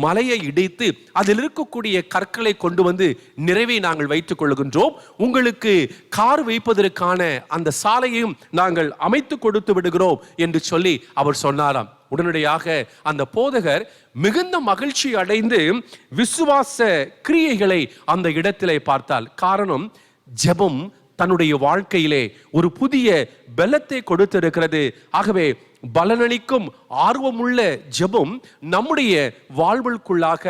Speaker 1: மலையை இடித்து அதில் இருக்கக்கூடிய கற்களை கொண்டு வந்து நிறைவை நாங்கள் வைத்துக் கொள்கின்றோம். உங்களுக்கு கார் வைப்பதற்கான அந்த சாலையையும் நாங்கள் அமைத்து கொடுத்து விடுகிறோம் என்று சொல்லி அவர் சொன்னாராம். உடனடியாக அந்த போதகர் மிகுந்த மகிழ்ச்சி அடைந்து விசுவாச கிரியைகளை அந்த இடத்திலே பார்த்தால். காரணம், ஜெபம் தன்னுடைய வாழ்க்கையிலே ஒரு புதிய பலத்தை கொடுத்திருக்கிறது. ஆகவே பலனளிக்கும் ஆர்வமுள்ள ஜெபம் நம்முடைய வாழ்வுக்குள்ளாக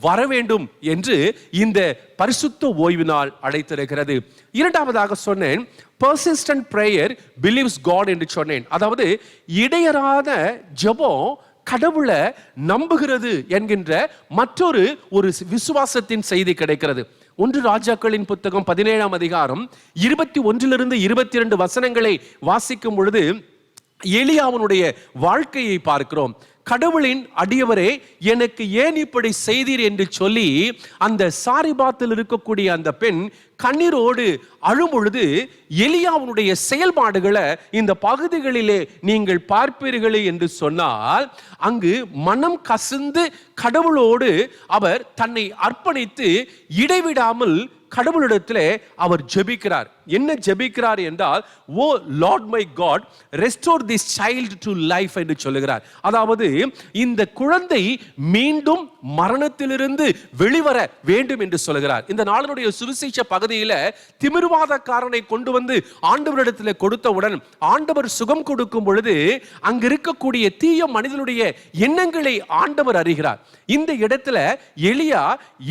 Speaker 1: வர வேண்டும் என்று இந்த பரிசுத்த ஓய்வு நாள் அழைத்திருக்கிறது. இரண்டாவதாக சொன்னேன், persistent prayer believes God என்று சொன்னேன். அதாவது இடையறாத ஜெபம் கடவுளை நம்புகிறது என்கின்ற மற்றொரு விசுவாசத்தின் செய்தி கிடைக்கிறது. 1 ராஜாக்களின் புத்தகம் 17ஆம் அதிகாரம் 21 22 வசனங்களை வாசிக்கும் பொழுது எலியாவினுடைய வாழ்க்கையை பார்க்கிறோம். கடவுளின் அடியவரே, எனக்கு ஏன் இப்படி செய்தீர் என்று சொல்லி அந்த சாரிபாத்தில் இருக்கக்கூடிய அந்த பெண் கண்ணீரோடு அழும் பொழுது எலியாவுடைய செயல்பாடுகளை இந்த பகுதிகளிலே நீங்கள் பார்ப்பீர்களே என்று சொன்னால், அங்கு மனம் கசிந்து கடவுளோடு அவர் தன்னை அர்ப்பணித்து இடைவிடாமல் கடவுளிடத்திலே அவர் ஜெபிக்கிறார். என்ன ஜெபிக்கிறார் என்றால், O Lord my God, restore this child to life என்று சொல்லுகிறார். அதாவது இந்த குழந்தை மீண்டும் மரணத்திலிருந்து வெளிவர வேண்டும் என்று சொல்லுகிறார். இந்த நாளினுடைய சுவிசேஷ பகுதியில திமிர்வாதக்காரனை கொண்டு வந்து ஆண்டவரிடத்தில் கொடுத்தவுடன் ஆண்டவர் சுகம் கொடுக்கும் பொழுது அங்க இருக்கக்கூடிய தீய மனிதனுடைய எண்ணங்களை ஆண்டவர் அறிகிறார். இந்த இடத்துல எலியா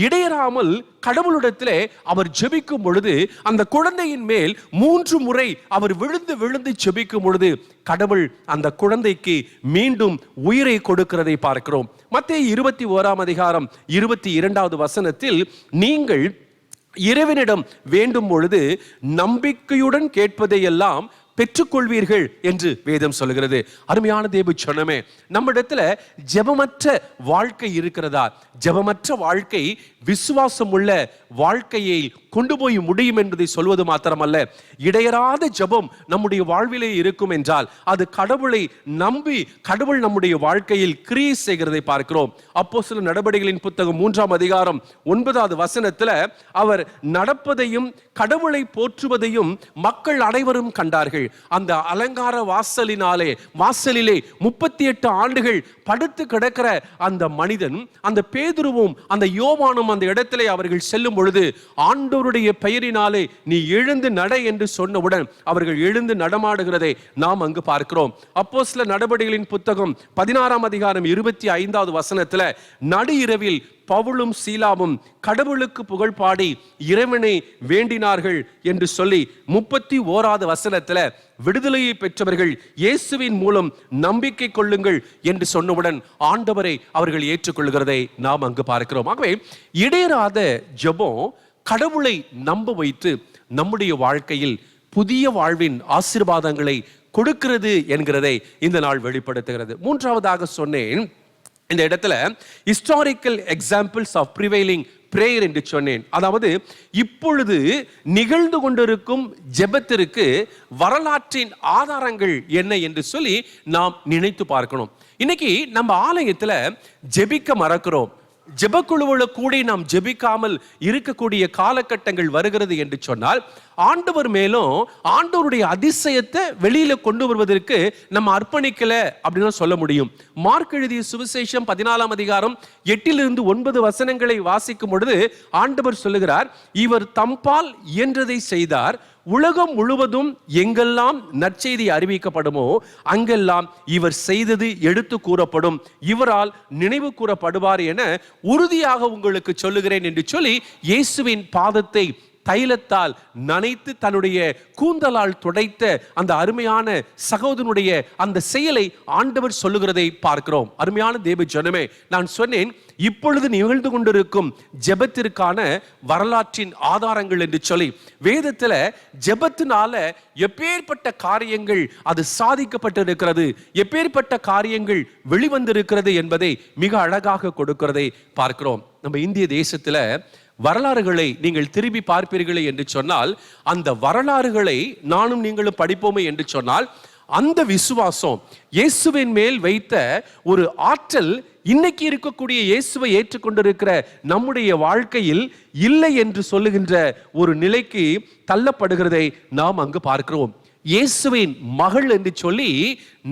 Speaker 1: இடையறாமல் கடவுளிடத்திலே அவர் ஜெபிக்கும் பொழுது அந்த குழந்தையின் மேல் 3 முறை அவர் விழுந்து விழுந்து ஜெபிக்கும் பொழுது கடவுள் அந்த குழந்தைக்கு மீண்டும் உயிரை கொடுக்கிறதை பார்க்கிறோம். மத்தேயு 21ஆம் அதிகாரம் 22வது வசனத்தில், நீங்கள் இறைவனிடம் வேண்டும் பொழுது நம்பிக்கையுடன் கேட்பதையெல்லாம் பெற்றுக்கொள்வீர்கள் என்று வேதம் சொல்கிறது. அருமையான தேவ சொன்னமே, நம்மிடத்துல ஜெபமற்ற வாழ்க்கை இருக்கிறதா? ஜெபமற்ற வாழ்க்கை விசுவாசம் உள்ள வாழ்க்கையை கொண்டு போய் முடியும் என்பதை சொல்வது மாத்திரமல்ல, இடையறாத ஜெபம் நம்முடைய வாழ்விலே இருக்கும் என்றால் அது கடவுளை நம்பி கடவுள் நம்முடைய வாழ்க்கையில் கிரியை செய்கிறதை பார்க்கிறோம். அப்போஸ்தலர் நடபடிகளின் புத்தகம் 3ஆம் அதிகாரம் 9வது வசனத்துல அவர் நடப்பதையும் கடவுளை போற்றுவதையும் மக்கள் அனைவரும் கண்டார்கள். அந்த அலங்கார வாசலிலே 38 ஆண்டுகள் படுத்து கிடக்கிற அந்த மனிதன், அந்த பேதுருவும் அந்த யோவானும் அந்த இடத்திலே அவர்கள் செல்லும் பொழுது ஆண்டவருடைய பெயரினாலே நீ எழுந்து நட என்று சொன்னவுடன் அவர்கள் எழுந்து நடமாடுகிறதை நாம் அங்கு பார்க்கிறோம். அப்போஸ்தலர் நடபடிகளின் புத்தகம் 16ஆம் அதிகாரம் 25வது வசனத்துல, நடு இரவில் பவுலும் சீலாவும் கடவுளுக்கு புகழ் பாடி இறைவனை வேண்டினார்கள் என்று சொல்லி 31வது வசனத்துல, விடுதலையை பெற்றவர்கள் இயேசுவின் மூலம் நம்பிக்கை கொள்ளுங்கள் என்று சொன்னவுடன் ஆண்டவரை அவர்கள் ஏற்றுக்கொள்கிறதை நாம் அங்கு பார்க்கிறோம். ஆகவே இடையறாத ஜெபம் கடவுளை நம்ப வைத்து நம்முடைய வாழ்க்கையில் புதிய வாழ்வின் ஆசீர்வாதங்களை கொடுக்கிறது என்கிறதை இந்த நாள் வெளிப்படுத்துகிறது. மூன்றாவதாக சொன்னேன், இந்த இடத்துல historical examples of prevailing prayer என்று சொன்னேன். அதாவது இப்பொழுது நிகழ்ந்து கொண்டிருக்கும் ஜெபத்திற்கு வரலாற்றின் ஆதாரங்கள் என்ன என்று சொல்லி நாம் நினைத்து பார்க்கணும். இன்னைக்கு நம்ம ஆலயத்துல ஜெபிக்க மறக்கிறோம். ஜெபக்குழுவுல கூட நாம் ஜெபிக்காமல் இருக்கக்கூடிய காலகட்டங்கள் வருகிறது என்று சொன்னால், ஆண்டவர் மேலும் ஆண்டவருடைய அதிசயத்தை வெளியில கொண்டு வருவதற்கு நம்ம அர்ப்பணிக்கல அப்படின்னு சொல்ல முடியும். மார்க் எழுதிய சுவிசேஷம் 14ஆம் அதிகாரம் 8 9 வசனங்களை வாசிக்கும் பொழுது ஆண்டவர் சொல்லுகிறார், இவர் தம்பால் இயன்றதை செய்தார், உலகம் முழுவதும் எங்கெல்லாம் நற்செய்தி அறிவிக்கப்படுமோ அங்கெல்லாம் இவர் செய்தது எடுத்து கூறப்படும், இவரால் நினைவு கூறப்படுவார் என உறுதியாக உங்களுக்கு சொல்லுகிறேன் என்று சொல்லி இயேசுவின் பாதத்தை தைலத்தால் நனைத்து தன்னுடைய கூந்தலால் துடைத்த அந்த அருமையான சகோதரனுடைய அந்த செயலை ஆண்டவர் சொல்லுகிறதை பார்க்கிறோம். அருமையான தேவ ஜனமே, நான் சொன்னேன் இப்பொழுது நிகழ்ந்து கொண்டிருக்கும் ஜெபத்திற்கான வரலாற்றின் ஆதாரங்கள் என்று சொல்லி வேதத்துல ஜெபத்தினால எப்பேற்பட்ட காரியங்கள் அது சாதிக்கப்பட்டிருக்கிறது, எப்பேற்பட்ட காரியங்கள் வெளிவந்திருக்கிறது என்பதை மிக அழகாக கொடுக்கிறதை பார்க்கிறோம். நம்ம இந்திய தேசத்துல வரலாறுகளை நீங்கள் திரும்பி பார்ப்பீர்களே என்று சொன்னால், அந்த வரலாறுகளை நானும் நீங்களும் படிப்போமே என்று சொன்னால், அந்த விசுவாசம் இயேசுவின் மேல் வைத்த ஒரு ஆற்றல் இன்னைக்கு இருக்கக்கூடிய இயேசுவை ஏற்றுக்கொண்டிருக்கிற நம்முடைய வாழ்க்கையில் இல்லை என்று சொல்லுகின்ற ஒரு நிலைக்கு தள்ளப்படுகிறதை நாம் அங்கு பார்க்கிறோம். இயேசுவின் மகள் என்று சொல்லி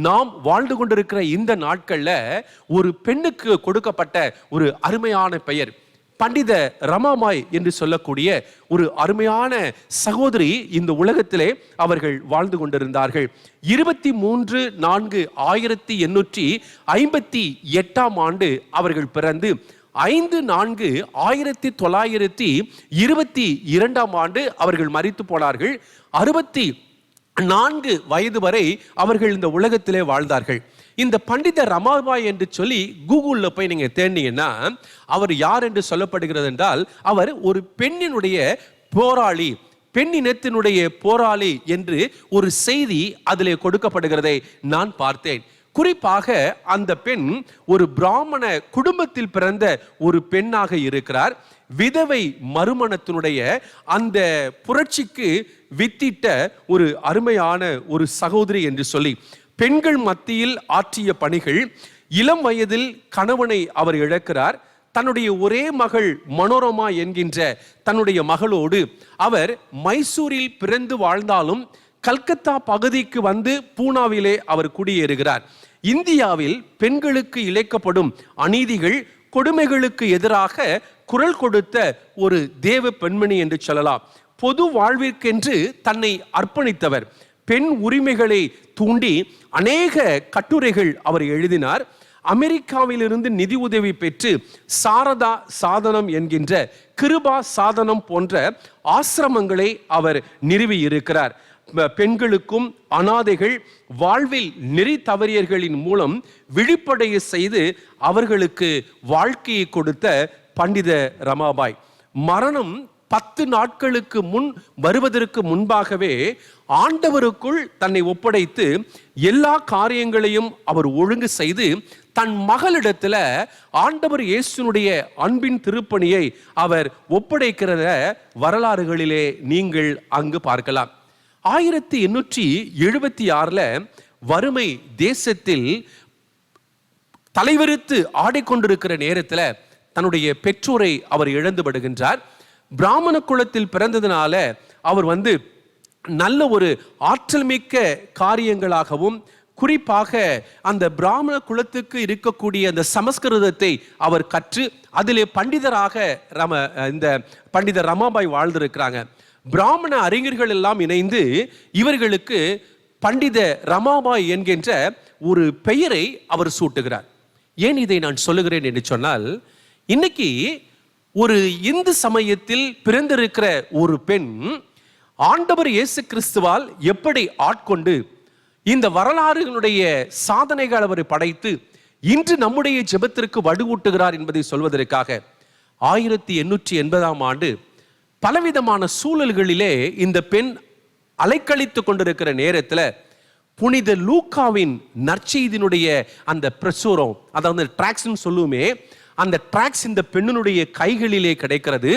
Speaker 1: நாம் வாழ்ந்து கொண்டிருக்கிற இந்த நாட்கள்ல ஒரு பெண்ணுக்கு கொடுக்கப்பட்ட ஒரு அருமையான பெயர் பண்டித ரமாபாய் என்று சொல்லக்கூடிய ஒரு அருமையான சகோதரி இந்த உலகத்திலே அவர்கள் வாழ்ந்து கொண்டிருந்தார்கள். 23/4/1858 அவர்கள் பிறந்து 5/4/1922 அவர்கள் மரித்து போனார்கள். 64 வயது வரை அவர்கள் இந்த உலகத்திலே வாழ்ந்தார்கள். இந்த பண்டித ரமாபாய் என்று சொல்லி கூகுளில் போய் நீங்க தேடினீங்கன்னா அவர் யார் என்று சொல்லப்படுகிறது என்றால், அவர் ஒரு பெண்ணினுடைய போராளி, பெண் இனத்தினுடைய போராளி என்று ஒரு செய்தி அதிலே கொடுக்கப்படுகிறதை நான் பார்த்தேன். குறிப்பாக அந்த பெண் ஒரு பிராமண குடும்பத்தில் பிறந்த ஒரு பெண்ணாக இருக்கிறார். விதவை மறுமணத்தினுடைய அந்த புரட்சிக்கு வித்திட்ட ஒரு அருமையான ஒரு சகோதரி என்று சொல்லி பெண்கள் மத்தியில் ஆற்றிய பணிகள். இளம் வயதில் கணவனை அவர் இழக்கிறார். தன்னுடைய ஒரே மகள் மனோரமா என்கின்ற தன்னுடைய மகளோடு அவர் மைசூரில் பிறந்து வாழ்ந்தாலும் கல்கத்தா பகுதிக்கு வந்து பூனாவிலே அவர் குடியேறுகிறார். இந்தியாவில் பெண்களுக்கு இழைக்கப்படும் அநீதிகள், கொடுமைகளுக்கு எதிராக குரல் கொடுத்த ஒரு தேவ பெண்மணி என்று சொல்லலாம். பொது வாழ்விற்கென்று தன்னை அர்ப்பணித்தவர். பெண் உரிமைகளை தூண்டி அநேக கட்டுரைகள் அவர் எழுதினார். அமெரிக்காவிலிருந்து நிதி உதவி பெற்று சாரதா சாதனம் என்கின்ற கிருபா சாதனம் போன்ற ஆசிரமங்களை அவர் நிறுவி இருக்கிறார். பெண்களுக்கும் அனாதைகள், வாழ்வில் நெறி தவறியர்களின் மூலம் விழிப்படைய செய்து அவர்களுக்கு வாழ்க்கையை கொடுத்த பண்டித ரமாபாய் மரணம் 10 நாட்களுக்கு முன் வருவதற்கு முன்பாகவே ஆண்டவருக்குள் தன்னை ஒப்படைத்து எல்லா காரியங்களையும் அவர் ஒழுங்கு செய்து தன் மகளிடத்துல ஆண்டவர் இயேசுனுடைய அன்பின் திருப்பணியை அவர் ஒப்படைக்கிற வரலாறுகளிலே நீங்கள் அங்கு பார்க்கலாம். 1876 வறுமை தேசத்தில் தலைவரித்து ஆடிக்கொண்டிருக்கிற நேரத்துல தன்னுடைய பெற்றோரை அவர் இழந்து விடுகின்றார். பிராமண குலத்தில் பிறந்ததுனால அவர் நல்ல ஒரு ஆற்றல் மிக்க காரியங்களாகவும், குறிப்பாக அந்த பிராமண குலத்துக்கு இருக்கக்கூடிய அந்த சமஸ்கிருதத்தை அவர் கற்று அதிலே பண்டிதராக இந்த பண்டித ரமாபாய் வாழ்ந்திருக்கிறாங்க. பிராமண அறிஞர்கள் எல்லாம் இணைந்து இவர்களுக்கு பண்டித ரமாபாய் என்கின்ற ஒரு பெயரை அவர் சூட்டுகிறார். ஏன் இதை நான் சொல்லுகிறேன் என்று சொன்னால், இன்னைக்கு ஒரு இந்து சமயத்தில் பிறந்திருக்கிற ஒரு பெண் ஆண்டவர் இயேசு கிறிஸ்துவால் எப்படி ஆட்கொண்டு இந்த வரலாறுகளுடைய சாதனைகள் அவர் படைத்து இன்று நம்முடைய ஜெபத்திற்கு வலுவூட்டுகிறார் என்பதை சொல்வதற்காக 1880 பலவிதமான சூழல்களிலே இந்த பெண் அலைக்கழித்து கொண்டிருக்கிற நேரத்தில் புனித லூக்காவின் நற்செய்தியினுடைய அந்த பிரசுரம், அதாவது டிராக்ஸ்ன்னு சொல்லுவோமே, அந்த டிராக்ஸ் இந்த பெண்ணினுடைய கைகளிலே கிடைக்கிறது.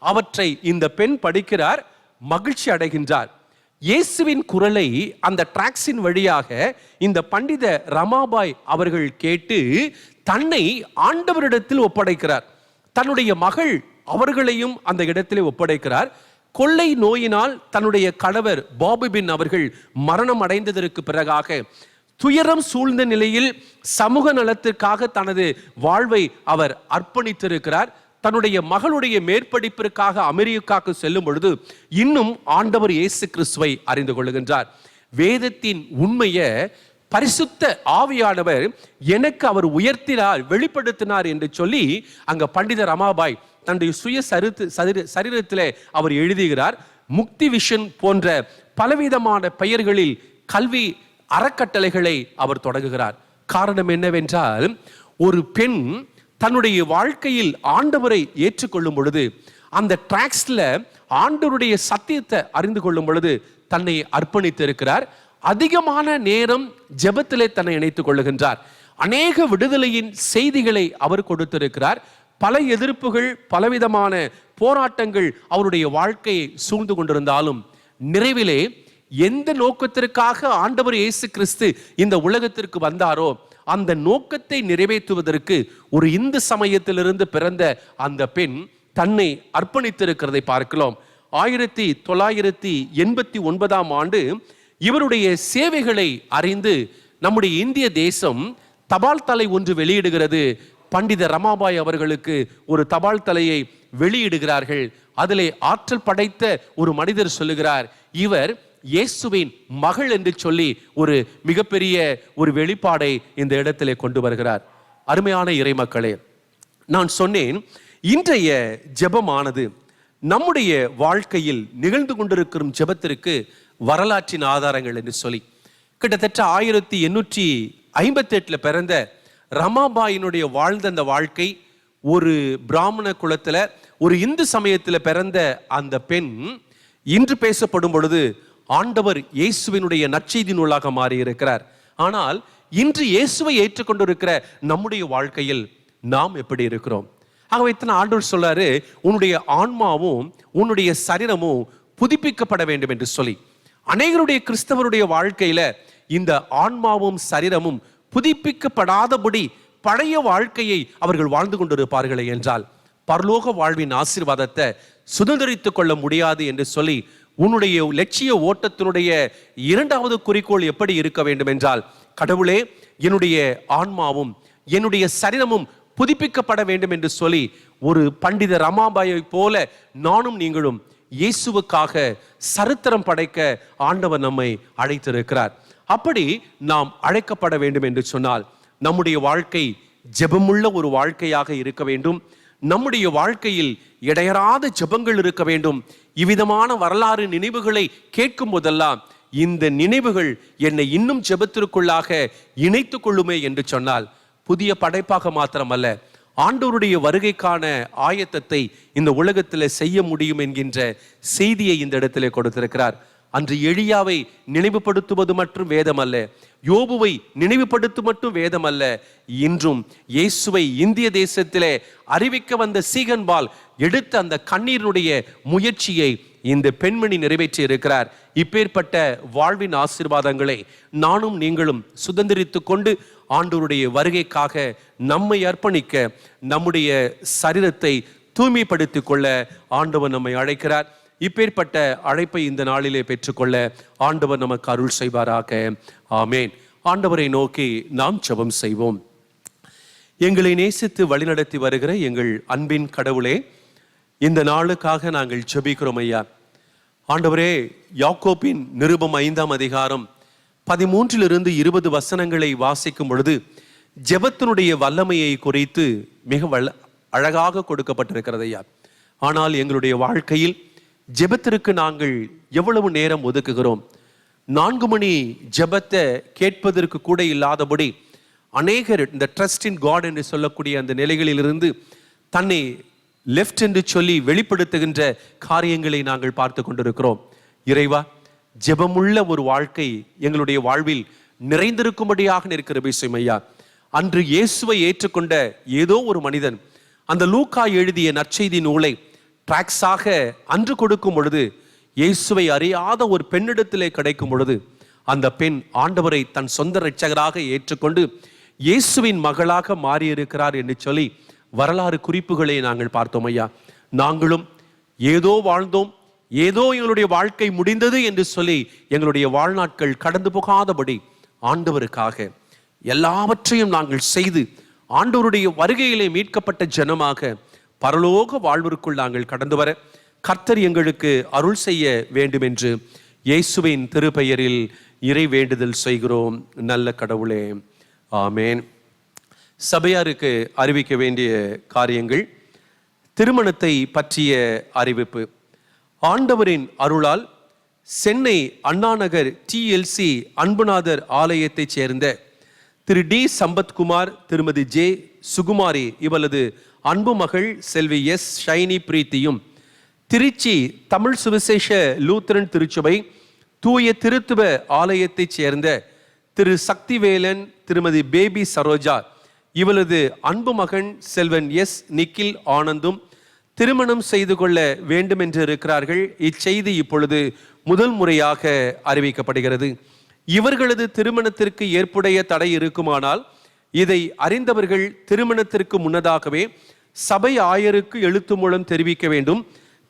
Speaker 1: அவற்றை இந்த பெண் படிக்கிறார், மகிழ்ச்சி அடைகின்றார். இயேசுவின் குரலை அந்த டிராக்ஸின் வழியாக இந்த பண்டித ரமாபாய் அவர்கள் கேட்டு தன்னை ஆண்டவரிடத்தில் ஒப்படைக்கிறார். தன்னுடைய மகள் அவர்களையும் அந்த இடத்திலே ஒப்படைக்கிறார். கொள்ளை நோயினால் தன்னுடைய கணவர் பாபுபின் அவர்கள் மரணம் அடைந்ததற்கு பிறகாக துயரம் சூழ்ந்த நிலையில் சமூக நலத்திற்காக தனது வாழ்வை அவர் அர்ப்பணித்திருக்கிறார். தன்னுடைய மகளுடைய மேற்படிப்பிற்காக அமெரிக்காவுக்கு செல்லும் பொழுது இன்னும் ஆண்டவர் இயேசு கிறிஸ்துவை அறிந்து கொள்ளுகின்றார். வேதத்தின் உண்மையை பரிசுத்த ஆவியானவர் எனக்கு அவர் உயர்த்தினார், வெளிப்படுத்தினார் என்று சொல்லி அங்க பண்டிதர் ரமாபாய் தன்னுடைய சுய சரீரத்திலே அவர் எழுதுகிறார். முக்தி விஷன் போன்ற பலவிதமான பெயர்களில் கல்வி அறக்கட்டளைகளை அவர் தொடங்குகிறார். காரணம் என்னவென்றால், ஒரு பெண் தன்னுடைய வாழ்க்கையில் ஆண்டவரை ஏற்றுக்கொள்ளும் பொழுது, அந்த டிராக்ஸ்ல ஆண்டவருடைய சத்தியத்தை அறிந்து கொள்ளும் பொழுது தன்னை அர்ப்பணித்து இருக்கிறார். அதிகமான நேரம் ஜெபத்திலே தன்னை இணைத்துக் கொள்ளுகின்றார். அநேக விடுதலையின் செய்திகளை அவர் கொடுத்திருக்கிறார். பல எதிர்ப்புகள், பலவிதமான போராட்டங்கள் அவருடைய வாழ்க்கையை சூழ்ந்து கொண்டிருந்தாலும் நிறைவிலே எந்த நோக்கத்திற்காக ஆண்டவர் இயேசு கிறிஸ்து இந்த உலகத்திற்கு வந்தாரோ அந்த நோக்கத்தை நிறைவேற்றுவதற்கு ஒரு இந்து சமயத்திலிருந்து பிறந்த அந்த பெண் தன்னை அர்ப்பணித்திருக்கிறதை பார்க்கலாம். 1989 ஆண்டு இவருடைய சேவைகளை அறிந்து நம்முடைய இந்திய தேசம் தபால் தலை ஒன்று வெளியிடுகிறது. பண்டித ரமாபாய் அவர்களுக்கு ஒரு தபால் தலையை வெளியிடுகிறார்கள். அதிலே ஆற்றல் படைத்த ஒரு மனிதர் சொல்லுகிறார், இவர் இயேசுவின் மகள் என்று சொல்லி ஒரு மிகப்பெரிய ஒரு வெளிப்பாடை இந்த இடத்திலே கொண்டு வருகிறார். அருமையான இறைமக்களே, நான் சொன்னேன், இன்றைய ஜெபமானது நம்முடைய வாழ்க்கையில் நிகழ்ந்து கொண்டிருக்கும் ஜெபத்திற்கு வரலாற்றின் ஆதாரங்கள் என்று சொல்லி, கிட்டத்தட்ட 1858 பிறந்த ரமாபாயினுடைய வாழ்ந்த அந்த வாழ்க்கை, ஒரு பிராமண குலத்துல ஒரு இந்து சமயத்துல பிறந்த அந்த பெண் இன்று பேசப்படும் பொழுது ஆண்டவர் இயேசுவினுடைய நற்செய்தி நூலாக மாறி இருக்கிறார். ஆனால் இன்று இயேசுவை ஏற்றுக்கொண்டிருக்கிற நம்முடைய வாழ்க்கையில் நாம் எப்படி இருக்கிறோம்? ஆகவே ஆண்டவர் சொல்றாரு, உன்னுடைய ஆன்மாவும் உன்னுடைய சரீரமும் புதுப்பிக்கப்பட வேண்டும் என்று சொல்லி. அநேகருடைய கிறிஸ்தவருடைய வாழ்க்கையில இந்த ஆன்மாவும் சரீரமும் புதுப்பிக்கப்படாதபடி பழைய வாழ்க்கையை அவர்கள் வாழ்ந்து கொண்டிருப்பார்களே என்றால் பரலோக வாழ்வின் ஆசீர்வாதத்தை சுதந்திரித்துக் கொள்ள முடியாது என்று சொல்லி, உன்னுடைய லட்சிய ஓட்டத்தினுடைய இரண்டாவது குறிக்கோள் எப்படி இருக்க வேண்டும் என்றால், கடவுளே என்னுடைய ஆன்மாவும் என்னுடைய சரீரமும் புதுப்பிக்கப்பட வேண்டும் என்று சொல்லி, ஒரு பண்டித ரமாபாயை போல நானும் நீங்களும் இயேசுவுக்காக சரித்திரம் படைக்க ஆண்டவர் நம்மை அழைத்திருக்கிறார். அப்படி நாம் அழைக்கப்பட வேண்டும் என்று சொன்னால் நம்முடைய வாழ்க்கை ஜெபமுள்ள ஒரு வாழ்க்கையாக இருக்க வேண்டும். நம்முடைய வாழ்க்கையில் இடையறாத ஜெபங்கள் இருக்க வேண்டும். இவ்விதமான வரலாறு நினைவுகளை கேட்கும் போதெல்லாம் இந்த நினைவுகள் என்னை இன்னும் ஜெபத்திற்குள்ளாக இணைத்துக் கொள்ளுமே என்று சொன்னால், புதிய படைப்பாக மாத்திரமல்ல, ஆண்டவருடைய வருகைக்கான ஆயத்தத்தை இந்த உலகத்தில் செய்ய முடியும் என்கின்ற செய்தியை இந்த இடத்திலே கொடுத்திருக்கிறார். அன்று எலியாவை நினைவுபடுத்துவது மட்டும் வேதம் அல்ல, யோபுவை நினைவுபடுத்து மட்டும் வேதம் அல்ல, இன்றும் இயேசுவை இந்திய தேசத்திலே அறிவிக்க வந்த சீகன்பால் எடுத்த அந்த கண்ணீருடைய முயற்சியை இந்த பெண்மணி நிறைவேற்றி இருக்கிறார். இப்பேற்பட்ட வாழ்வின் ஆசீர்வாதங்களை நானும் நீங்களும் சுதந்திரித்துக் கொண்டு ஆண்டவருடைய வருகைக்காக நம்மை அர்ப்பணிக்க, நம்முடைய சரீரத்தை தூய்மைப்படுத்திக் கொள்ள ஆண்டவர் நம்மை அழைக்கிறார். இப்பேற்பட்ட அழைப்பை இந்த நாளிலே பெற்றுக்கொள்ள ஆண்டவர் நமக்கு அருள் செய்வாராக. ஆமேன். ஆண்டவரை நோக்கி நாம் ஜெபம் செய்வோம். எங்களை நேசித்து வழிநடத்தி வருகிற எங்கள் அன்பின் கடவுளே, இந்த நாளுக்காக நாங்கள் ஜெபிக்கிறோம் ஐயா. ஆண்டவரே, யாக்கோபின் நிருபம் 5ஆம் அதிகாரம் 13 20 வசனங்களை வாசிக்கும் பொழுது ஜெபத்தினுடைய வல்லமையை குறித்து மிக அழகாக கொடுக்கப்பட்டிருக்கிறது ஐயா. ஆனால் எங்களுடைய வாழ்க்கையில் ஜெபத்திற்கு நாங்கள் எவ்வளவு நேரம் ஒதுக்குகிறோம்? 4 மணி ஜெபத்தை கேட்பதற்கு கூட இல்லாதபடி அநேகர் இந்த ட்ரஸ்ட் இன் காட் என்று சொல்லக்கூடிய அந்த நிலைகளிலிருந்து தன்னை லெஃப்ட் என்று சொல்லி வெளிப்படுத்துகின்ற காரியங்களை நாங்கள் பார்த்து கொண்டிருக்கிறோம். இறைவா, ஜெபமுள்ள ஒரு வாழ்க்கை எங்களுடைய வாழ்வில் நிறைந்திருக்கும்படியாக இருக்கிற விஷயம் ஐயா. அன்று இயேசுவை ஏற்றுக்கொண்ட ஏதோ ஒரு மனிதன் அந்த லூக்கா எழுதிய நற்செய்தி நூலை டிராக்ஸாக அன்று கொடுக்கும் பொழுது, இயேசுவை அறியாத ஒரு பெண்ணிடத்திலே கிடைக்கும் பொழுது, அந்த பெண் ஆண்டவரை தன் சொந்த இரட்சகராக ஏற்றுக்கொண்டு இயேசுவின் மகளாக மாறியிருக்கிறார் என்று சொல்லி வரலாறு குறிப்புகளை நாங்கள் பார்த்தோம் ஐயா. நாங்களும் ஏதோ வாழ்ந்தோம், ஏதோ எங்களுடைய வாழ்க்கை முடிந்தது என்று சொல்லி எங்களுடைய வாழ்நாட்கள் கடந்து போகாதபடி ஆண்டவருக்காக எல்லாவற்றையும் நாங்கள் செய்து ஆண்டவருடைய வருகையிலே மீட்கப்பட்ட ஜனமாக பரலோக வாழ்விற்குள் நாங்கள் கடந்து வர கர்த்தர் எங்களுக்கு அருள் செய்ய வேண்டும் என்று இயேசுவின் திருப்பெயரில் இறை வேண்டுதல் செய்கிறோம் நல்ல கடவுளே, ஆமேன். சபையாருக்கு அறிவிக்க வேண்டிய காரியங்கள். திருமணத்தை பற்றிய அறிவிப்பு. ஆண்டவரின் அருளால் சென்னை அண்ணாநகர் TLC அன்புநாதர் ஆலயத்தைச் சேர்ந்த திரு D சம்பத்குமார், திருமதி J சுகுமாரி இவளது அன்பு மகள் செல்வி S ஷைனி பிரீத்தியும், திருச்சி தமிழ் சுவிசேஷ லூத்தரன் திருச்சபை தூய திருத்துவ ஆலயத்தைச் சேர்ந்த திரு சக்திவேலன், திருமதி பேபி சரோஜா இவளது அன்பு மகன் செல்வன் S நிக்கில் ஆனந்தும் திருமணம் செய்து கொள்ள வேண்டும் என்று இருக்கிறார்கள். இச்செய்தி இப்பொழுது முதல் முறையாக அறிவிக்கப்படுகிறது. இவர்களது திருமணத்திற்கு ஏற்புடைய தடை இருக்குமானால் இதை அறிந்தவர்கள் திருமணத்திற்கு முன்னதாகவே சபை ஆயருக்கு எழுத்து மூலம் தெரிவிக்க வேண்டும்.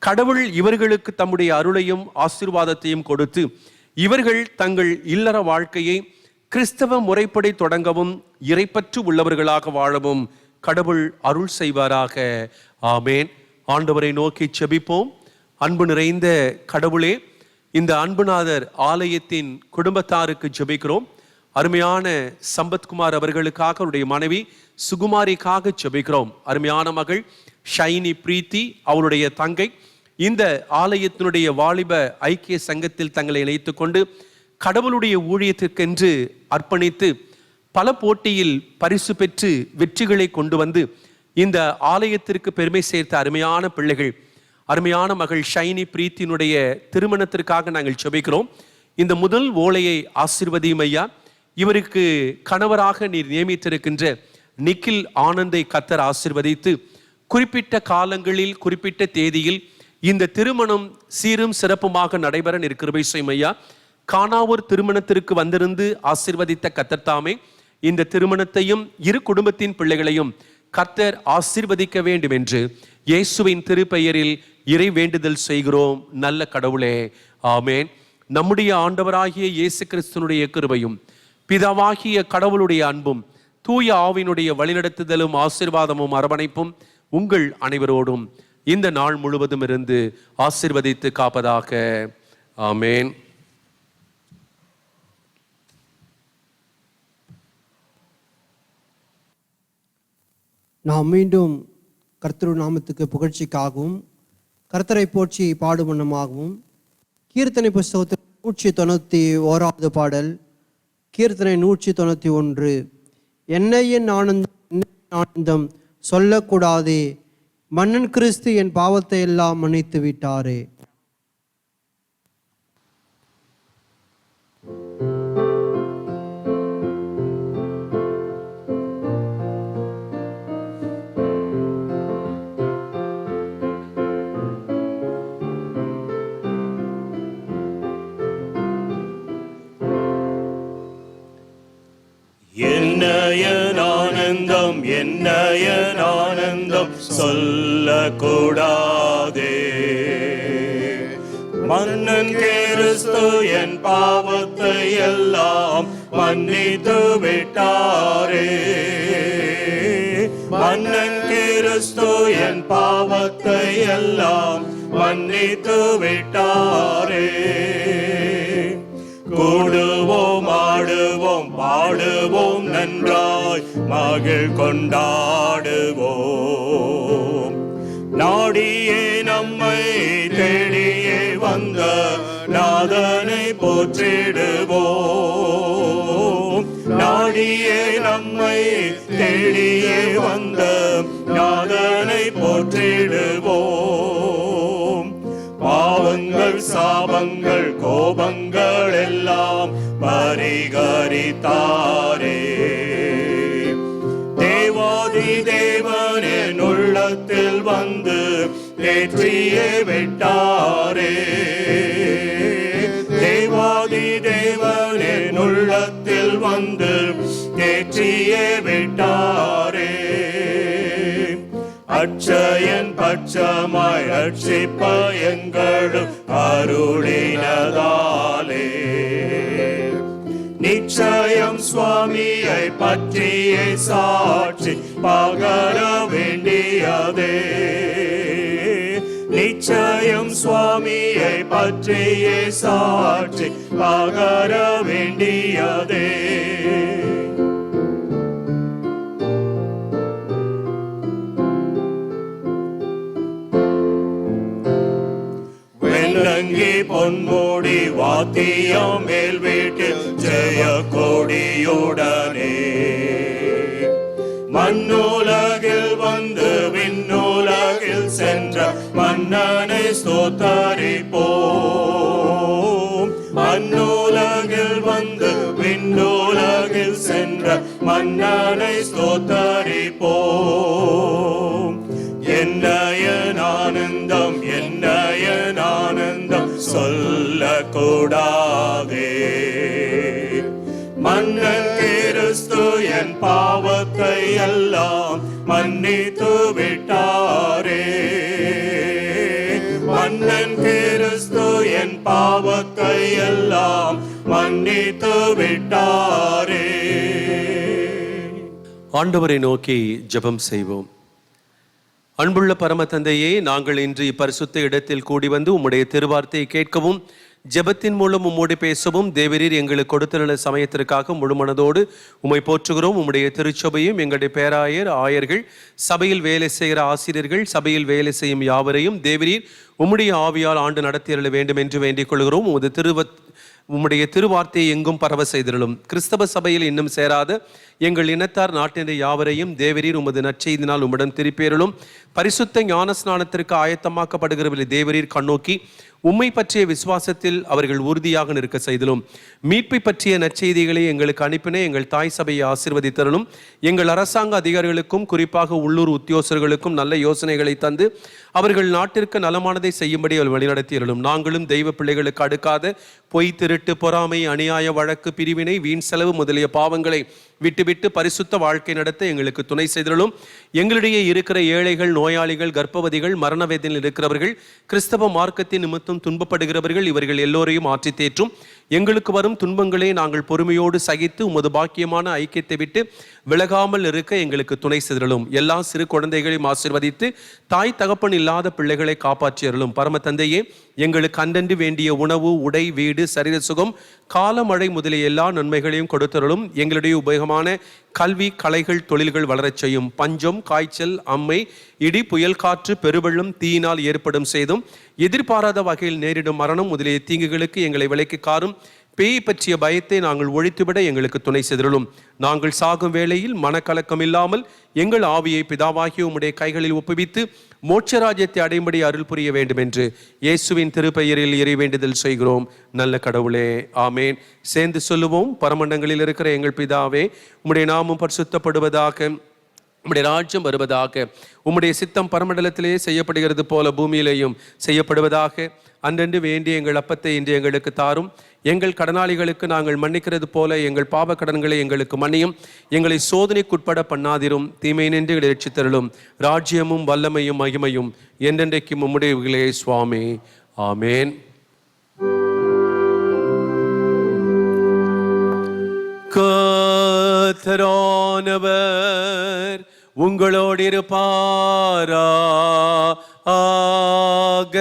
Speaker 1: கடவுள் இவர்களுக்கு தம்முடைய அருளையும் ஆசீர்வாதத்தையும் கொடுத்து இவர்கள் தங்கள் இல்லற வாழ்க்கையை கிறிஸ்தவ முறைப்படி தொடங்கவும் இறைப்பற்று உள்ளவர்களாக வாழவும் கடவுள் அருள் செய்வாராக. ஆமேன். ஆண்டவரை நோக்கி செபிப்போம். அன்பு நிறைந்த கடவுளே, இந்த அன்புநாதர் ஆலயத்தின் குடும்பத்தாருக்கு ஜெபிக்கிறோம். அருமையான சம்பத்குமார் அவர்களுக்காக, அவருடைய மனைவி சுகுமாரிக்காக ஜெபிக்கிறோம். அருமையான மகள் ஷைனி பிரீத்தி, அவருடைய தங்கை இந்த ஆலயத்தினுடைய வாலிப ஐக்கிய சங்கத்தில் தங்களை இணைத்துக் கொண்டு கடவுளுடைய ஊழியத்திற்கென்று அர்ப்பணித்து பல போட்டியில் பரிசு பெற்று வெற்றிகளை கொண்டு வந்து இந்த ஆலயத்திற்கு பெருமை சேர்த்த அருமையான பிள்ளைகள், அருமையான மகள் ஷைனி பிரீத்தினுடைய திருமணத்திற்காக நாங்கள் ஜெபிக்கிறோம். இந்த முதல் ஓலையை ஆசீர்வதியும் ஐயா. இவருக்கு கணவராக நீர் நியமித்திருக்கின்ற நிக்கில் ஆனந்தை கர்த்தர் ஆசீர்வதித்து குறிப்பிட்ட காலங்களில் குறிப்பிட்ட தேதியில் இந்த திருமணம் சீரும் சிறப்புமாக நடைபெற நீர் கிருபை செய்யும் ஐயா. கானாவூர் திருமணத்திற்கு வந்திருந்து ஆசீர்வதித்த கர்த்தர் தாமே இந்த திருமணத்தையும் இரு குடும்பத்தின் பிள்ளைகளையும் கர்த்தர் ஆசீர்வதிக்க வேண்டும் என்று இயேசுவின் திருப்பெயரில் இறை வேண்டுதல் செய்கிறோம் நல்ல கடவுளே, ஆமேன். நம்முடைய ஆண்டவராகிய இயேசு கிறிஸ்துனுடைய கிருபையும் பிதாவாகிய கடவுளுடைய அன்பும் தூய ஆவியினுடைய வழிநடத்துதலும் ஆசீர்வாதமும் அரவணைப்பும் உங்கள் அனைவரோடும் இந்த நாள் முழுவதும் இருந்து ஆசீர்வதித்து காப்பதாக. ஆமேன்.
Speaker 2: நாம் மீண்டும் கர்த்தரு நாமத்துக்கு புகழ்ச்சிக்காகவும் கர்த்தரை போற்றி பாடுமன்னமாகவும் கீர்த்தனை புஸ்தகத்தில் 191 பாடல், கீர்த்தனை 191. என்னையின் ஆனந்தம் சொல்லக்கூடாதே, மன்னன் கிறிஸ்து என் பாவத்தை எல்லாம் மன்னித்து விட்டாரே.
Speaker 3: என்னையன் ஆனந்தம், என்னையன் ஆனந்தம் சொல்லக்கூடாதே, மன்னன் கிறிஸ்து என் பாவத்தை எல்லாம் மன்னித்து விட்டாரே. மன்னன் கிறிஸ்து என் பாவத்தை எல்லாம் மன்னித்து விட்டாரே. கூடுவோம், ஆடுவோம், பாடுவோம், நன்றாய் மகிழ் கொண்டாடுவோம். நாடியே நம்மை தேடியே வந்த நாதனை போற்றிடுவோம். நாடியே நம்மை தேடியே வந்த நாதனை போற்றிடுவோம். பாவங்கள், சாபங்கள், கோபங்கள் எல்லாம் பரிகரித்தாரே. தேவாதி தேவனின் உள்ளத்தில் வந்து ஏற்றியே விட்டாரே. தேவாதி தேவனின் உள்ளத்தில் வந்து ஏற்றியே விட்டாரே. அட்சயன் பட்சமாய் ரட்சிப்ப எங்களும் அருளினதாலே. நிச்சயம் சுவாமியை பற்றியே சாட்சி பகர வேண்டியதே. நிச்சயம் சுவாமியை பற்றியே சாட்சி பகர வேண்டியதே. வெள்ளங்கி பொன்மூடி வாத்தியம் மேல் வீட்டில் ஜெய கொடியுடனே மண்ணுலகில் வந்து விண்ணுலகில் சென்ற மன்னனை ஸ்தோத்தரிப்போம். மண்ணுலகில் வந்து விண்ணுலகில் சென்ற மன்னனை ஸ்தோத்தரிப்போம். என்னையன் ஆனந்தம் என்னையன் ஆனந்தம் சொல்லக்கூடாதே. மன்னன் கிறிஸ்து என் பாவத்தை எல்லாம் மன்னித்து விட்டாரே. மன்னன் கிறிஸ்து என் பாவத்தை எல்லாம் மன்னித்து விட்டாரே.
Speaker 1: ஆண்டவரை நோக்கி ஜெபம் செய்வோம். அன்புள்ள பரம தந்தையே, நாங்கள் இன்று இப்பரிசுத்த இடத்தில் கூடி வந்து உம்முடைய திருவார்த்தையை கேட்கவும் ஜெபத்தின் மூலம் உம்மோடு பேசவும் தேவரீர் எங்களுக்கு கொடுத்துள்ள சமயத்திற்காக முழுமனதோடு உம்மை போற்றுகிறோம். உம்முடைய திருச்சபையும் எங்களுடைய பேராயர் ஆயர்கள் சபையில் வேலை செய்கிற ஆசிரியர்கள் சபையில் வேலை செய்யும் யாவரையும் தேவரீர் உம்முடைய ஆவியால் ஆண்டு நடத்தியருள வேண்டும் என்று வேண்டிக் கொள்கிறோம். உம்முடைய திருவார்த்தையை எங்கும் பரவ செய்திருளும். கிறிஸ்தவ சபையில் இன்னும் சேராத எங்கள் இனத்தார் நாட்டினர் யாவரையும் தேவரீர் உமது நற்செய்தினால் உம்மிடம் திருப்பேறலும். பரிசுத்த ஞான ஸ்நானத்திற்கு ஆயத்தமாக்கப்படுகிறவர்களை தேவரீர் கண்ணோக்கி உம்மை பற்றிய விசுவாசத்தில் அவர்கள் உறுதியாக நிற்க செய்தலும். மீட்பை பற்றிய நற்செய்திகளை எங்களுக்கு அனுப்பின எங்கள் தாய் சபையை ஆசீர்வதித்தரலும். எங்கள் அரசாங்க அதிகாரிகளுக்கும் குறிப்பாக உள்ளூர் உத்தியோகர்களுக்கும் நல்ல யோசனைகளை தந்து அவர்கள் நாட்டிற்கு நலமானதை செய்யும்படி அவள் வழிநடத்தியறலும். நாங்களும் தெய்வ பிள்ளைகளுக்கு அடுக்காத பொய், திருட்டு, பொறாமை, அநியாய வழக்கு, பிரிவினை, வீண் செலவு முதலிய பாவங்களை விட்டுவிட்டு பரிசுத்த வாழ்க்கை நடத்த எங்களுக்கு துணை செய்தலும். எங்களிடையே இருக்கிற ஏழைகள், நோயாளிகள், கர்ப்பவதிகள், மரண வேதனையில் இருக்கிறவர்கள், கிறிஸ்தவ மார்க்கத்தின் நிமித்தம் துன்பப்படுகிறவர்கள் இவர்கள் எல்லோரையும் ஆற்றி தேற்றும். எங்களுக்கு வரும் துன்பங்களை நாங்கள் பொறுமையோடு சகித்து உமது பாக்கியமான ஐக்கியத்தை விட்டு விலகாமல் இருக்க எங்களுக்கு துணை செய்தலும். எல்லா சிறு குழந்தைகளையும் ஆசீர்வதித்து தாய் தகப்பன் இல்லாத பிள்ளைகளை காப்பாற்றியறலும். பரம தந்தையே, எங்களுக்கு அன்றன்று வேண்டிய உணவு, உடை, வீடு, சரீர சுகம், காலமழை முதலிய எல்லா நன்மைகளையும் கொடுத்தருளும். எங்களுடைய உபயோகமான கல்வி, கலைகள், தொழில்கள் வளரச் செய்யும். பஞ்சம், காய்ச்சல், அம்மை, இடி, புயல் காற்று, பெருவெள்ளம், தீயினால் ஏற்படும் சேதம், எதிர்பாராத வகையில் நேரிடும் மரணம் முதலிய தீங்குகளுக்கு எங்களை விலைக்கு காரும். பேய் பற்றிய பயத்தை நாங்கள் ஒழித்துவிட எங்களுக்கு துணை செய்தருளும். நாங்கள் சாகும் வேளையில் மனக்கலக்கம் இல்லாமல் எங்கள் ஆவியை பிதாவாகிய உம்முடைய கைகளில் ஒப்புவித்து மோட்சராஜ்யத்தை அடையும்படி அருள் புரிய வேண்டும் என்று இயேசுவின் திருப்பெயரில் இறை வேண்டுதல் செய்கிறோம் நல்ல கடவுளே, ஆமேன். சேர்ந்து சொல்லுவோம். பரமண்டங்களில் இருக்கிற எங்கள் பிதாவே, உம்முடைய நாமம் பரிசுத்தப்படுவதாக, உம்முடைய ராஜ்யம் வருவதாக, உம்முடைய சித்தம் பரமண்டலத்திலே செய்யப்படுகிறது போல பூமியிலேயும் செய்யப்படுவதாக. அன்றன்று வேண்டிய எங்கள் அப்பத்தை இன்று எங்களுக்கு தாரும். எங்கள் கடனாளிகளுக்கு நாங்கள் மன்னிக்கிறது போல எங்கள் பாவ கடன்களை எங்களுக்கு மன்னியும். எங்களை சோதனைக்குட்பட பண்ணாதிரும், தீமை நின்று எங்களை ரட்சித்தருளும். ராஜ்யமும் வல்லமையும் மகிமையும் என்றென்றைக்கும் உம்முடையவர்களே சுவாமி, ஆமேன். கர்த்தரானவர் உங்களோடு இருப்பாரா ஆக.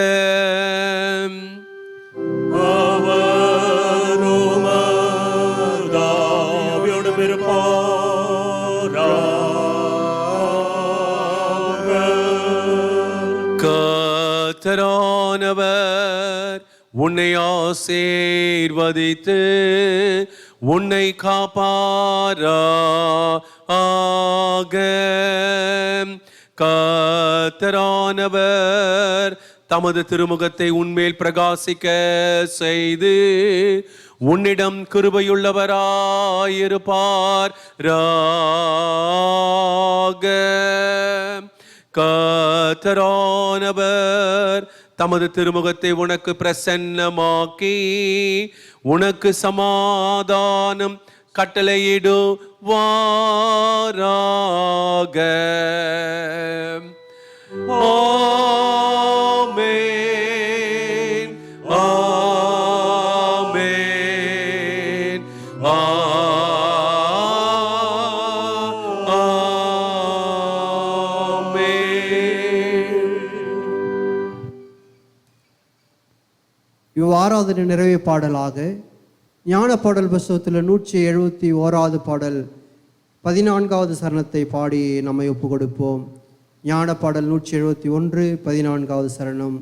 Speaker 1: கர்த்தரானவர் உன்னை ஆசீர்வதித்து உன்னை காப்பாரா ஆக. கர்த்தரானவர் தமது திருமுகத்தை உன்மேல் பிரகாசிக்க செய்து உன்னிடம் கிருபையுள்ளவராயிருப்பார் ராக. கர்த்தரானவர் தமது திருமுகத்தை உனக்கு பிரசன்னமாக்கி உனக்கு சமாதானம் கட்டளையிடுவாராக. ஆமென், ஆமென், ஆமென்.
Speaker 2: இவ்வாறாவது நிறைவே பாடலாக ஞான பாடல் புஸ்தகத்தில் 171வது பாடல் 14வது சரணத்தை பாடி நம்மை ஒப்பு கொடுப்போம். ஞான பாடல் 171 14வது சரணம்.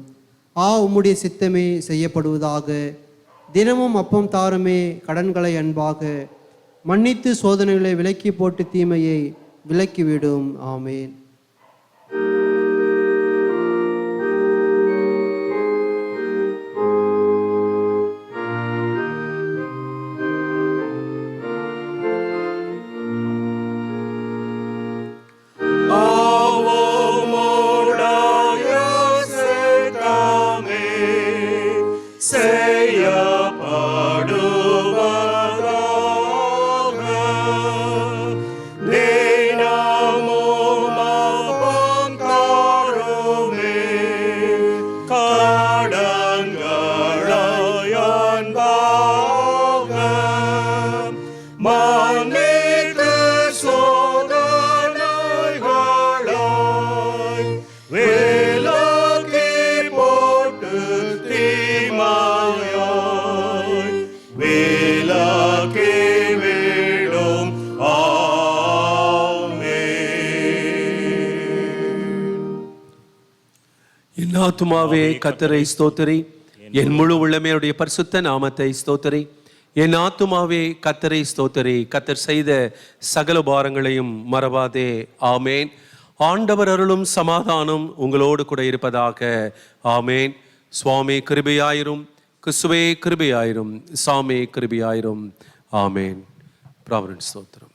Speaker 2: உம்முடைய சித்தமே செய்யப்படுவதாக, தினமும் அப்பம் தாருமே கடன்களை அன்பாக, மன்னித்து சோதனைகளை விலக்கி போட்டு தீமையை விலக்கிவிடும். ஆமேன்.
Speaker 1: என் ஆத்துமாவே கர்த்தரை ஸ்தோத்திரி, என் முழு உள்ளமையுடைய பரிசுத்த நாமத்தை ஸ்தோத்திரி. என் ஆத்துமாவே கர்த்தரை ஸ்தோத்திரி, கர்த்தர் செய்த சகல பாரங்களையும் மறவாதே. ஆமேன். ஆண்டவர் அருளும் சமாதானம் உங்களோடு கூட இருப்பதாக. ஆமேன். சுவாமி கிருபையாயிரும், கிறிஸ்துவே கிருபையாயிரும், சாமி கிருபையாயிரும். ஆமேன். பிராபரன் ஸ்தோத்திரம்.